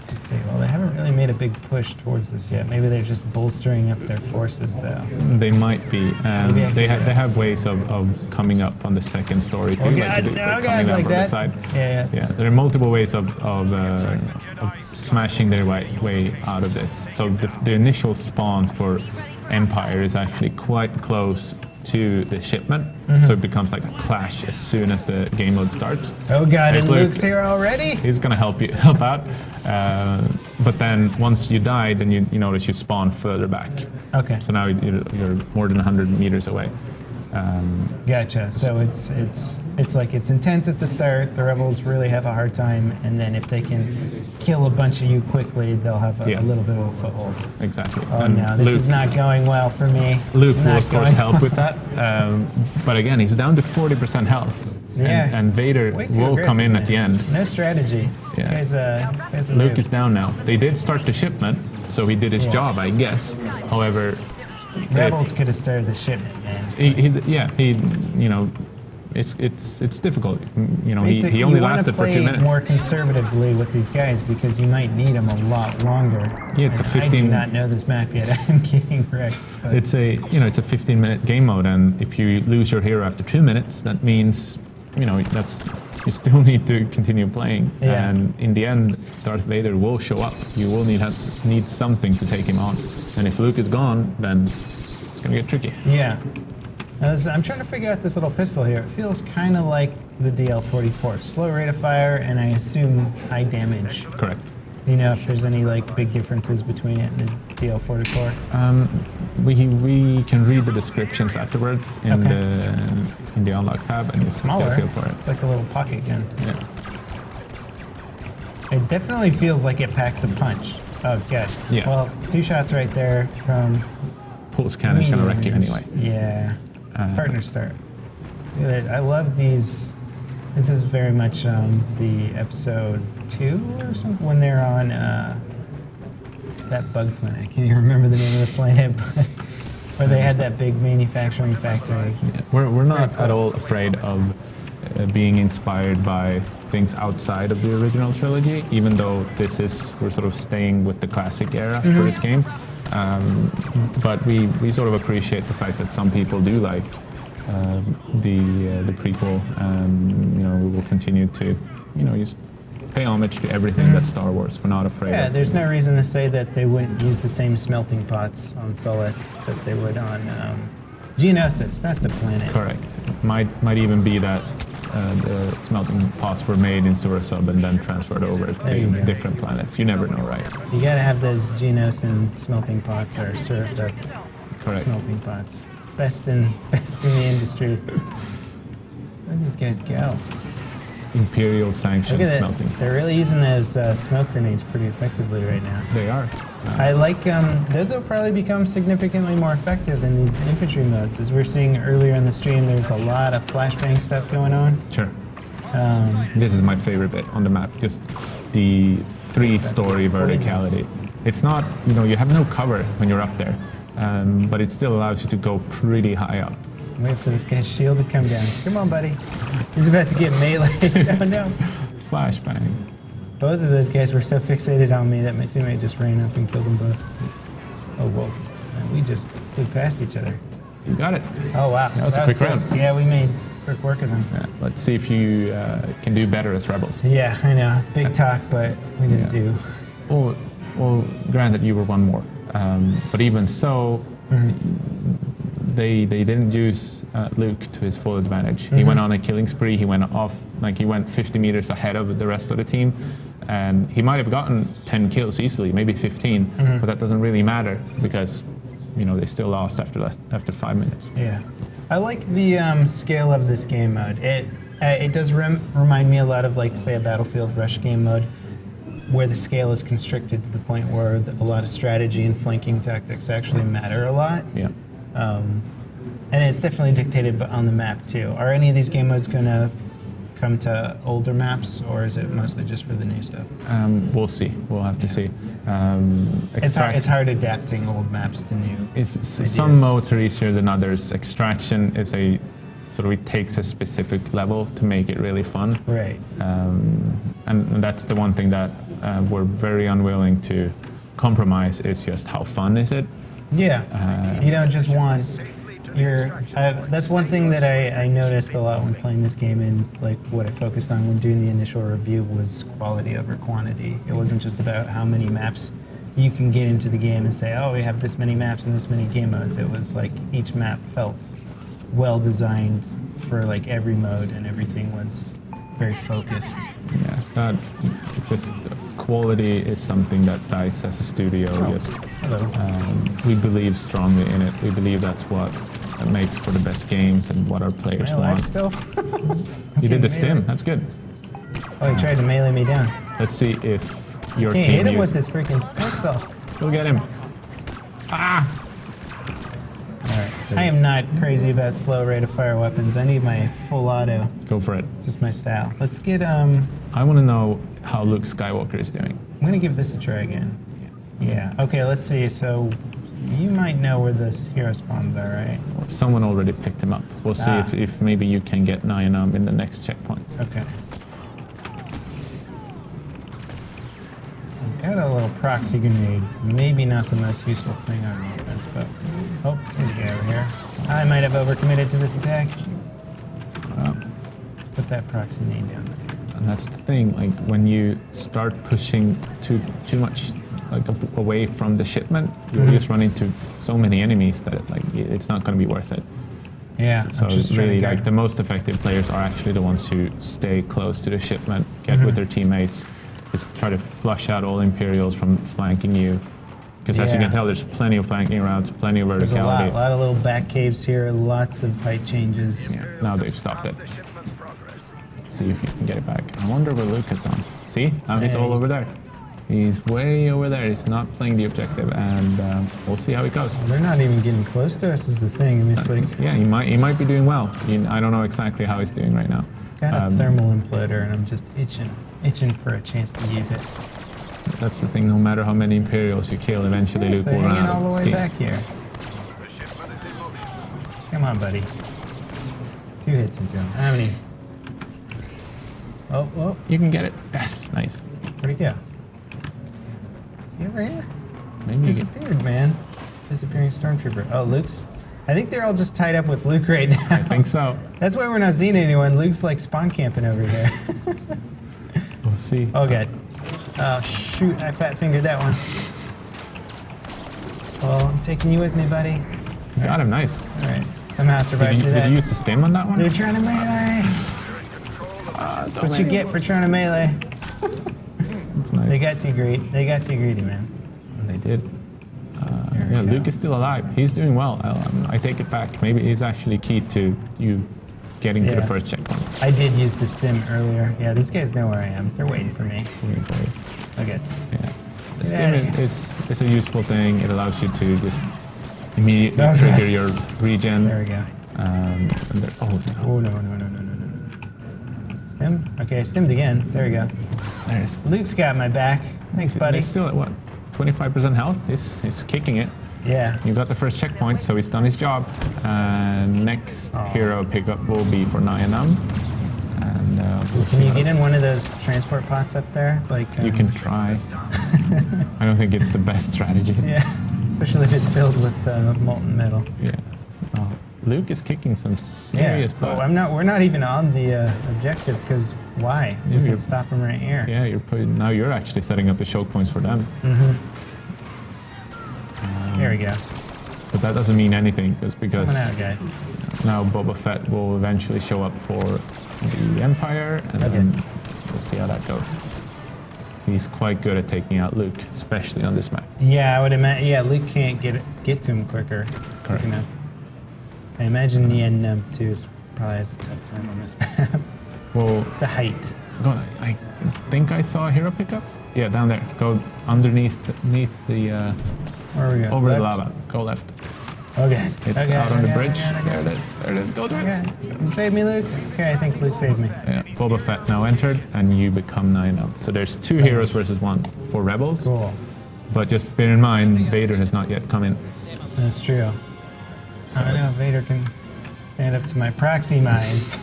Let's see, well, they haven't really made a big push towards this yet. Maybe they're just bolstering up their forces, though. They might be. They have ways of coming up on the second story, too. Coming down from the side. Yeah. There are multiple ways of smashing their way out of this. So the initial spawns for Empire is actually quite close to the shipment, so it becomes like a clash as soon as the game mode starts. Oh god, and Luke's here already? He's gonna help out. But then once you die, then you notice you spawn further back. Okay. So now you're more than 100 meters away. Gotcha. So it's like it's intense at the start. The rebels really have a hard time, and then if they can kill a bunch of you quickly, they'll have a little bit of a foothold. Exactly. Oh no, this is not going well for me. Luke will of course help with that, but again, he's down to 40% health. Yeah. And Vader will come in at the end. No strategy. Yeah. This guy's a Luke is down now. They did start the shipment, so he did his job, I guess. However, Rebels could have started the shipment, man. You know, it's difficult. You know, he only lasted for 2 minutes. More conservatively with these guys because you might need them a lot longer. Yeah, it's a 15. I do not know this map yet. I'm getting wrecked. But. It's a 15-minute game mode, and if you lose your hero after 2 minutes, that means you still need to continue playing. Yeah. And in the end, Darth Vader will show up. You will need something to take him on. And if Luke is gone, then it's gonna get tricky. Yeah. I'm trying to figure out this little pistol here. It feels kind of like the DL-44. Slow rate of fire, and I assume high damage. Correct. Do you know if there's any big differences between it and the DL-44? We can read the descriptions afterwards in the unlock tab, and It's smaller. Get a feel for it. It's like a little pocket gun. Yeah. It definitely feels like it packs a punch. Oh gosh. Yeah. Well, 2 shots right there from. Pulse cannon is gonna wreck you range. anyway. Yeah. Partner start. Look at that. I love these. This is very much the episode 2 or something when they're on that bug planet. I can't even remember the name of the planet, but where they had that big manufacturing factory. Yeah. We're not at all afraid of being inspired by things outside of the original trilogy, even though we're sort of staying with the classic era for this game. But we sort of appreciate the fact that some people do like the prequel, and we will continue to just pay homage to everything that's Star Wars. We're not afraid. Yeah, of, there's no reason to say that they wouldn't use the same smelting pots on Solus that they would on Geonosis. That's the planet. Correct. Might even be that the smelting pots were made in Surasub and then transferred over to different planets. You never know, right? You gotta have those Geonosis smelting pots or Surasub smelting pots. Best in the industry. Where did these guys go? Imperial sanctioned Look at smelting. They're really using those smoke grenades pretty effectively right now. They are. I like those will probably become significantly more effective in these infantry modes. As we're seeing earlier in the stream, there's a lot of flashbang stuff going on. Sure. This is my favorite bit on the map, just the 3-story verticality. It's not, you have no cover when you're up there, but it still allows you to go pretty high up. Wait for this guy's shield to come down. Come on, buddy. He's about to get melee. Oh no. Flashbang. Both of those guys were so fixated on me that my teammate just ran up and killed them both. Oh, whoa. And we just flew past each other. You got it. Oh, wow. That was a quick round. Yeah, we made quick work of them. Yeah, let's see if you can do better as Rebels. Yeah, I know. It's big talk, but we didn't do. Well, granted, you were one more. But even so, they didn't use Luke to his full advantage. He went on a killing spree. He went off, he went 50 meters ahead of the rest of the team. And he might have gotten 10 kills easily, maybe 15, but that doesn't really matter because, they still lost after 5 minutes. Yeah. I like the scale of this game mode. It does remind me a lot of, say, a Battlefield Rush game mode, where the scale is constricted to the point where a lot of strategy and flanking tactics actually matter a lot. Yeah. And it's definitely dictated on the map too. Are any of these game modes going to come to older maps, or is it mostly just for the new stuff? We'll see. We'll have to see. It's hard adapting old maps to new. Some modes are easier than others. Extraction is it takes a specific level to make it really fun. Right. And that's the one thing that we're very unwilling to compromise, is just how fun is it. Yeah. You don't just want that's one thing that I noticed a lot when playing this game, and what I focused on when doing the initial review was quality over quantity. It wasn't just about how many maps you can get into the game and say, oh, we have this many maps and this many game modes. It was each map felt well designed for every mode, and everything was very focused. Yeah, it's just quality is something that DICE as a studio we believe strongly in it. We believe that's what makes for the best games and what our players want. Still? You did the stim. That's good. Oh, he tried to melee me down. Let's see if your Can't team hit him with this freaking pistol. Go get him. Ah! Alright. I am not crazy about slow rate of fire weapons. I need my full auto. Go for it. Just my style. Let's get I want to know how Luke Skywalker is doing. I'm gonna give this a try again. Yeah. Okay, let's see. So You might know where this hero spawns are, right? Someone already picked him up. We'll see if maybe you can get Nyanam in the next checkpoint. Okay. I've got a little proxy grenade. Maybe not the most useful thing on offense, but... Oh, there's a guy over here. I might have overcommitted to this attack. Let's put that proxy nade down there. And that's the thing, like when you start pushing too much like away from the shipment, you'll just run into so many enemies that it's not going to be worth it. Yeah. So really, like the most effective players are actually the ones who stay close to the shipment, get with their teammates, just try to flush out all Imperials from flanking you. Because as you can tell, there's plenty of flanking routes, plenty of verticality. There's a lot of little back caves here, lots of height changes. Yeah. Now they've stopped it. See if you can get it back. I wonder where Luke has gone. See? Now he's all over there. He's way over there. He's not playing the objective, and we'll see how it goes. They're not even getting close to us is the thing. I mean, it's like... Yeah, he might be doing well. I don't know exactly how he's doing right now. Got a thermal imploder, and I'm just itching for a chance to use it. That's the thing. No matter how many Imperials you kill, eventually Luke will run out all the of way steam. back here. Come on, buddy. 2 hits into him. How many? Oh, You can get it. Yes, nice. where'd he go? Is he over here? Maybe Disappeared, man. Disappearing stormtrooper. Oh, Luke's... I think they're all just tied up with Luke right now. I think so. That's why we're not seeing anyone. Luke's like spawn camping over here. We'll see. Oh, God. Oh, shoot. I fat fingered that one. Well, I'm taking you with me, buddy. Got him. Nice. All right. Somehow survived through Did that. you use the stem on that one? They're trying to melee. So What you get for trying to melee. It's nice. They got too greedy, man. They did. we go. Luke is still alive. He's doing well. I take it back. Maybe he's actually key to you getting to the first checkpoint. I did use the stim earlier. Yeah, these guys know where I am. They're waiting for me. Okay. Yeah. The stim is a useful thing. It allows you to just immediately trigger your regen. There we go. Oh, no. Stim? Okay, stimmed again. There we go. There's Luke's got my back. Thanks, buddy. He's still at what? 25% health? He's kicking it. Yeah. You got the first checkpoint, so he's done his job. And next hero pickup will be for Nyanam. And we'll Can you get in one of those transport pods up there? Like you can try. I don't think it's the best strategy. Yeah, especially if it's filled with molten metal. Yeah. Oh, Luke is kicking some serious butt. We're not even on the objective because why? Yeah, We can stop them right here. Yeah, now you're actually setting up the choke points for them. There we go. But that doesn't mean anything because Coming out, guys. now Boba Fett will eventually show up for the Empire, and then we'll see how that goes. He's quite good at taking out Luke, especially on this map. Yeah, I would imagine. Yeah, Luke can't get to him quick enough. I imagine Nien Nunb too probably has a tough time on this map. Well, The height. God, I think I saw a hero pickup. Yeah, down there. Go underneath the Where are we going? over the Left? lava. Go left. Okay. It's out on the bridge. There it is. There it is. Go to it. Okay. Save me, Luke. Okay, I think Luke saved me. Yeah, Boba Fett now entered, and you become 9-up. So there's 2 heroes versus 1 for rebels. Cool. But just bear in mind, Vader has not yet come in. That's true. I know Vader can stand up to my proxy mines.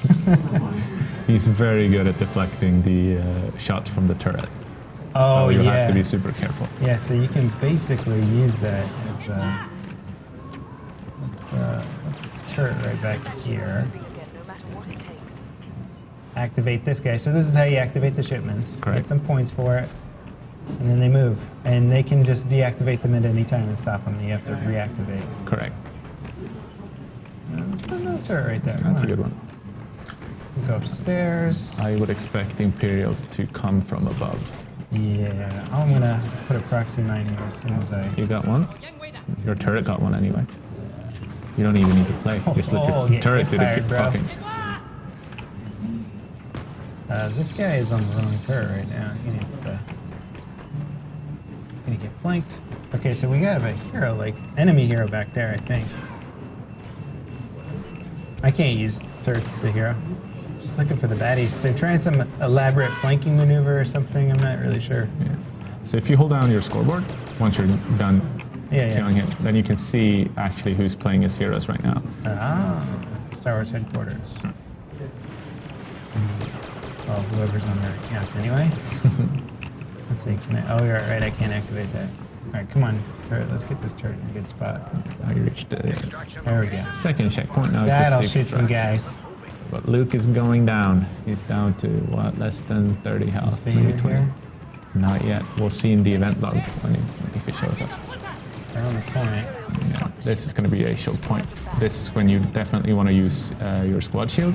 He's very good at deflecting the shots from the turret. Oh, so you yeah. have to be super careful. Yeah, so you can basically use that as let's turret right back here. Activate this guy. So this is how you activate the shipments. Correct. Get some points for it, and then they move. And they can just deactivate them at any time and stop them. And you have to reactivate. Correct. Let's put another turret right there. That's a good one. We'll go upstairs. I would expect the Imperials to come from above. Yeah, I'm gonna put a proxy mine here as soon as I... You got one? Your turret got one anyway. You don't even need to play. Just let your turret do the talking. This guy is on the wrong turret right now. He needs to... He's gonna get flanked. Okay, so we got a hero, like, enemy hero back there, I think. I can't use turrets as a hero. Just looking for the baddies. They're trying some elaborate flanking maneuver or something. I'm not really sure. Yeah. So if you hold down your scoreboard, once you're done Yeah. showing it. Then you can see actually who's playing as heroes right now. Ah, Star Wars headquarters. Well, whoever's on their accounts anyway. Let's see, oh, you're right, I can't activate that. All right, come on, turret, let's get this turret in a good spot. Now you reached the There we go. second checkpoint. Now That'll it's just shoot some extract. guys. But Luke is going down. He's down to what, less than 30 health, Vader maybe 20. here? Not yet. We'll see in the event log if it shows up. They're on the point. Yeah, this is going to be a choke point. This is when you definitely want to use your squad shield.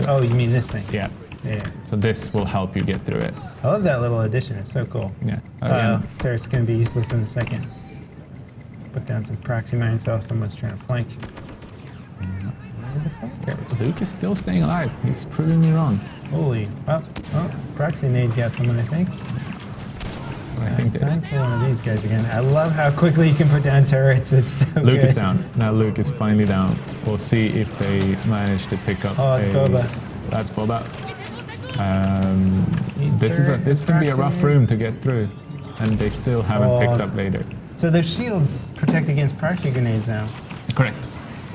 Oh, you mean this thing? Yeah. Yeah. So this will help you get through it. I love that little addition. It's so cool. Yeah. Turret's going to be useless in a second. Put down some proxy mines so someone's trying to flank. Luke is still staying alive. He's proving me wrong. Holy. Oh, proxy nade got someone, I think. I think Time for one of these guys again. I love how quickly you can put down turrets. It's so good. Luke is down. Now Luke is finally down. We'll see if they manage to pick up. Oh, it's Boba. That's Boba. This can be a rough room to get through, and they still haven't picked up Vader. So their shields protect against proxy grenades now. Correct.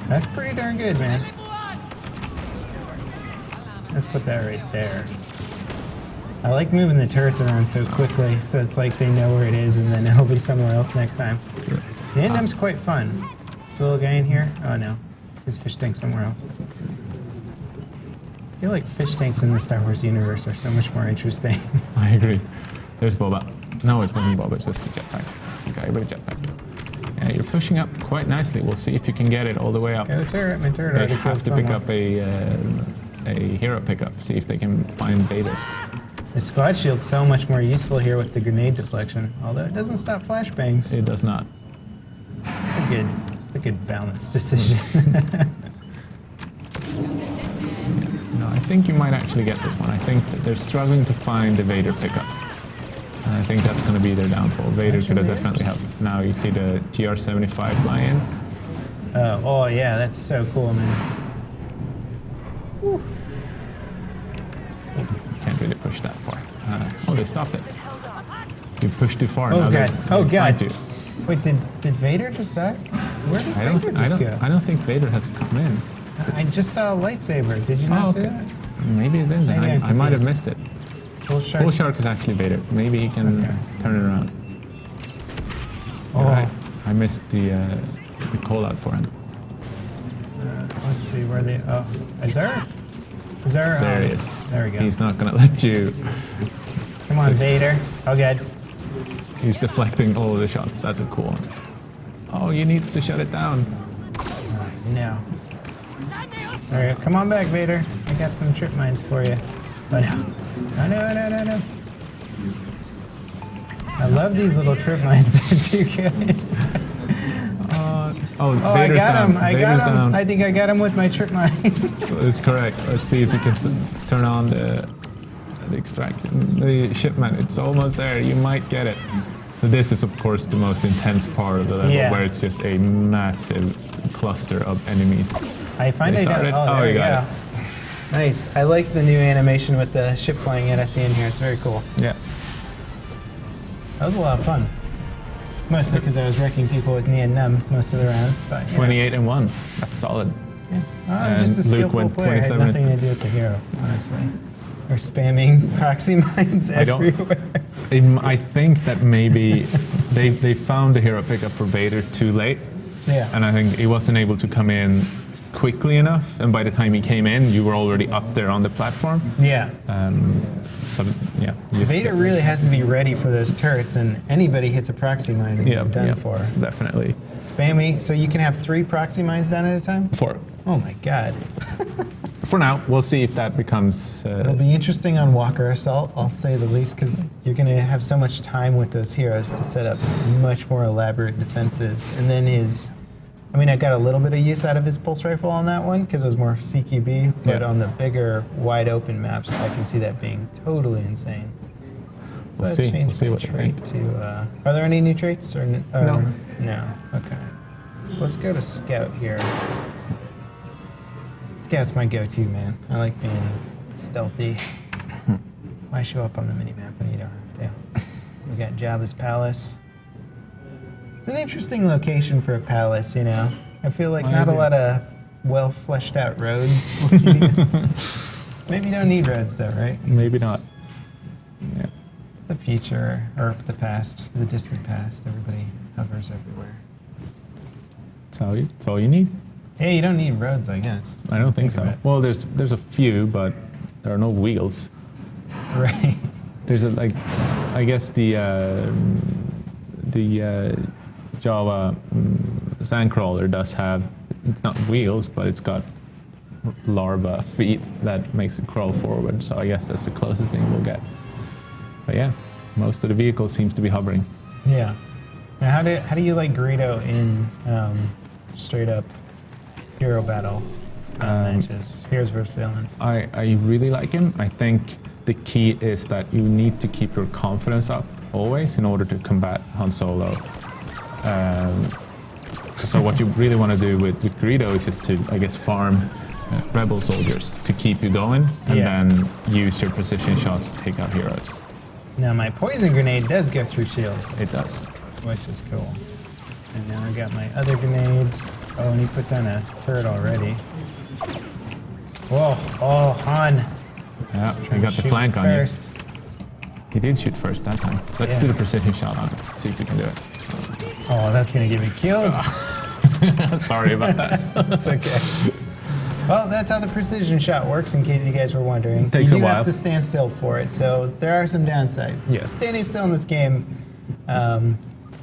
That's pretty darn good, man. Let's put that right there. I like moving the turrets around so quickly, so it's like they know where it is, and then it'll be somewhere else next time. The endem's quite fun. Is the little guy in here? Oh no, his fish tank's somewhere else. I feel like fish tanks in the Star Wars universe are so much more interesting. I agree. There's Boba. No, it wasn't Boba. It's just the jetpack. Okay, but a jetpack. Yeah, you're pushing up quite nicely. We'll see if you can get it all the way up. Go turret, my turret They already have killed to pick someone. up a hero pickup. See if they can find Vader. The squad shield's so much more useful here with the grenade deflection, although it doesn't stop flashbangs. It does not. It's a good balanced decision. No, I think you might actually get this one. I think that they're struggling to find the Vader pickup. And I think that's going to be their downfall. Vader could have definitely helped. Now you see the GR-75 fly in. Oh yeah, that's so cool, man. Whew. Can't really push that far. Oh, they stopped it. You pushed too far. Oh now god. Oh they god. find you. Wait, did Vader just die? Where did Vader just go? I don't think Vader has come in. I just saw a lightsaber. Did you not see that? Maybe it's in there. Maybe I'm I might have confused. missed it. Bull Shark is actually Vader. Maybe he can turn it around. Oh. I missed the call out for him. Let's see where they. Oh, is there? There he is. There we go. He's not gonna let you. Come on, Vader. Oh god. He's deflecting all of the shots. That's a cool one. Oh, he needs to shut it down. No. All right, come on back, Vader. I got some trip mines for you. Oh no. Oh no. I love these little trip mines. They're too good. Oh, Oh, Vader's I got down. him. I Vader's got him. down. I think I got him with my trip mine. That's correct. Let's see if we can turn on the extract the shipment. It's almost there. You might get it. This is, of course, the most intense part of the level, Yeah. where it's just a massive cluster of enemies. I find They I got started? it. Oh, Oh, there you we got go. Nice. I like the new animation with the ship flying in at the end here. It's very cool. Yeah. That was a lot of fun. Mostly because I was wrecking people with knee and numb most of the round. But, you know. 28 and 1. That's solid. Yeah. I'm And just a Luke skillful went player. I had 27. nothing to do with the hero, honestly. Or spamming proxy mines I don't- everywhere. I think that maybe they found the hero pickup for Vader too late. Yeah. And I think he wasn't able to come in quickly enough. And by the time he came in, you were already up there on the platform. Yeah. So, yeah. you just- Vader really has to be ready for those turrets, and anybody hits a proxy mine and Yeah, you're done yeah, for. definitely. Spammy, so you can have 3 proxy mines down at a time? 4. Oh my god. For now, we'll see if that becomes. It'll be interesting on Walker Assault, I'll say the least, because you're going to have so much time with those heroes to set up much more elaborate defenses. And then I got a little bit of use out of his pulse rifle on that one, because it was more CQB, but Yeah. on the bigger, wide open maps, I can see that being totally insane. So We'll I see. We'll changed see my what you trait think. to, are there any new traits? Or No. No, okay. Let's go to Scout here. Scout's my go-to, man. I like being stealthy. Why show up on the minimap when you don't have to? We got Jabba's Palace. It's an interesting location for a palace, you know. I feel like I not a agree. lot of well fleshed out roads. Maybe you don't need roads though, right? 'Cause Maybe it's- not. Yeah. It's the future, or the past, the distant past. Everybody hovers everywhere. That's all you need. Hey, you don't need roads, I guess. I don't think of so. it. Well, there's a few, but there are no wheels. Right. There's a, like, I guess the Java Sandcrawler does have, it's not wheels, but it's got larva feet that makes it crawl forward. So I guess that's the closest thing we'll get. But yeah, most of the vehicles seems to be hovering. Yeah. Now, how do you like Greedo in straight up hero battle matches? Heroes versus villains. I really like him. I think the key is that you need to keep your confidence up always in order to combat Han Solo. So what you really want to do with Greedo is just to, I guess, farm rebel soldiers to keep you going, and Yeah. then use your precision shots to take out heroes. Now, my poison grenade does go through shields, It does. which is cool. And now I got my other grenades. Oh, and he put down a turret already. Whoa! Oh, Han! Yeah, you got the Shoot flank on you. first. He did shoot first that time. Let's Yeah. do the precision shot on it. See if we can do it. Oh, that's gonna get me killed. Sorry about that. It's okay. Well, that's how the precision shot works, in case you guys were wondering. Takes you a do while. have to stand still for it, so there are some downsides. Yes. Standing still in this game, Yeah,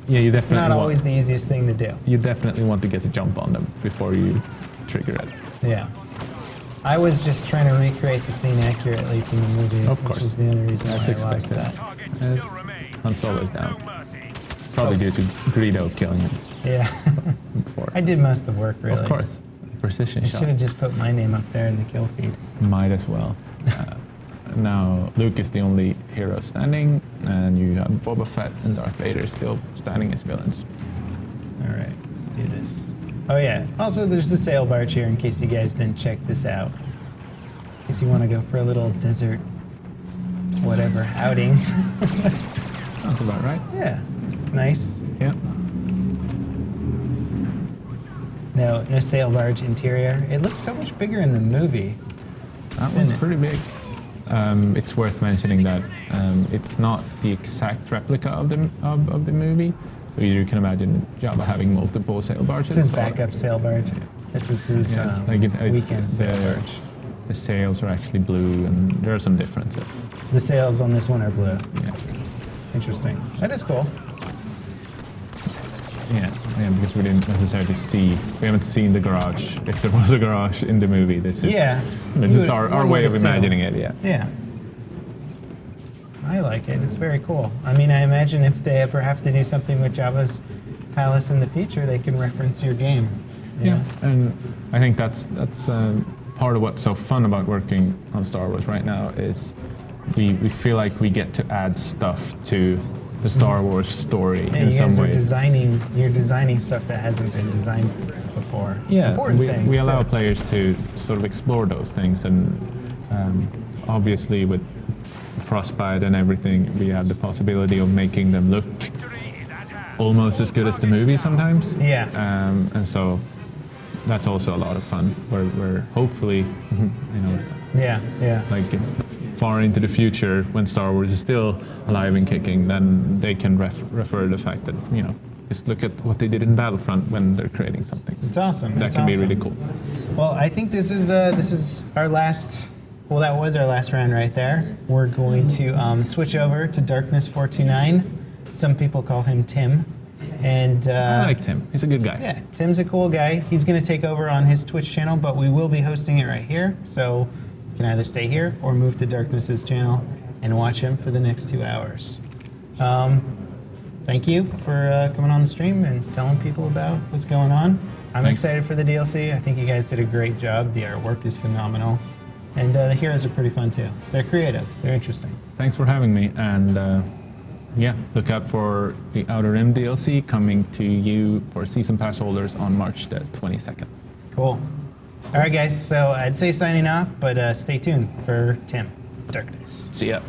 you it's definitely not want, always the easiest thing to do. you definitely want to get the jump on them before you trigger it. Yeah. I was just trying to recreate the scene accurately from the movie, Of which course. is the only reason That's why I lost expected. that. Han Solo's down. Probably due to Greedo killing him Yeah. before. I did most of the work, really. Of course. Precision I shot. should have just put my name up there in the kill feed. Might as well. Now, Luke is the only hero standing, and you have Boba Fett and Darth Vader still standing as villains. All right, let's do this. Oh yeah. Also, there's the sail barge here in case you guys didn't check this out. In case you want to go for a little desert, whatever, outing. Sounds about right. Yeah, it's nice. Yeah. No sail barge interior. It looks so much bigger in the movie. That one's Isn't it? pretty big. It's worth mentioning that it's not the exact replica of the movie. So you can imagine Jabba having multiple sail barges. It's his so- backup sail barge. This is his Yeah, like it's weekend sail barge. the sails are actually blue, and there are some differences. The sails on this one are blue. Yeah, Interesting. That is cool. yeah, because we didn't necessarily see. We haven't seen the garage. If there was a garage in the movie, this is Yeah. This You is would- our one way would of assume. imagining it. Yeah. Yeah. I like it. It's very cool. I mean, I imagine if they ever have to do something with Jabba's palace in the future, they can reference your game. you Yeah, know? and I think that's part of what's so fun about working on Star Wars right now is we feel like we get to add stuff to the Star Wars story Yeah, in you some guys are ways. you're designing stuff that hasn't been designed before. Yeah, Important things. we allow too. players to sort of explore those things, and obviously with Frostbite and everything, we have the possibility of making them look almost as good as the movie sometimes. Yeah. And so that's also a lot of fun. Where hopefully, Yeah, yeah. like far into the future, when Star Wars is still alive and kicking, then they can refer to the fact that just look at what they did in Battlefront when they're creating something. It's awesome. That It's can be awesome. really cool. Well, I think this is our last. Well, that was our last round right there. We're going to switch over to Darkness 429. Some people call him Tim, and I liked him. He's a good guy. yeah, Tim's a cool guy. He's going to take over on his Twitch channel, but we will be hosting it right here. So you can either stay here or move to Darkness's channel and watch him for the next 2 hours. Thank you for coming on the stream and telling people about what's going on. I'm Thanks. excited for the DLC. I think you guys did a great job. The artwork is phenomenal. And the heroes are pretty fun too. They're creative. They're interesting. Thanks for having me, and yeah, look out for the Outer Rim DLC coming to you for season pass holders on March the 22nd. Cool. All right, guys. So I'd say signing off, but stay tuned for Tim, Darkness. See ya.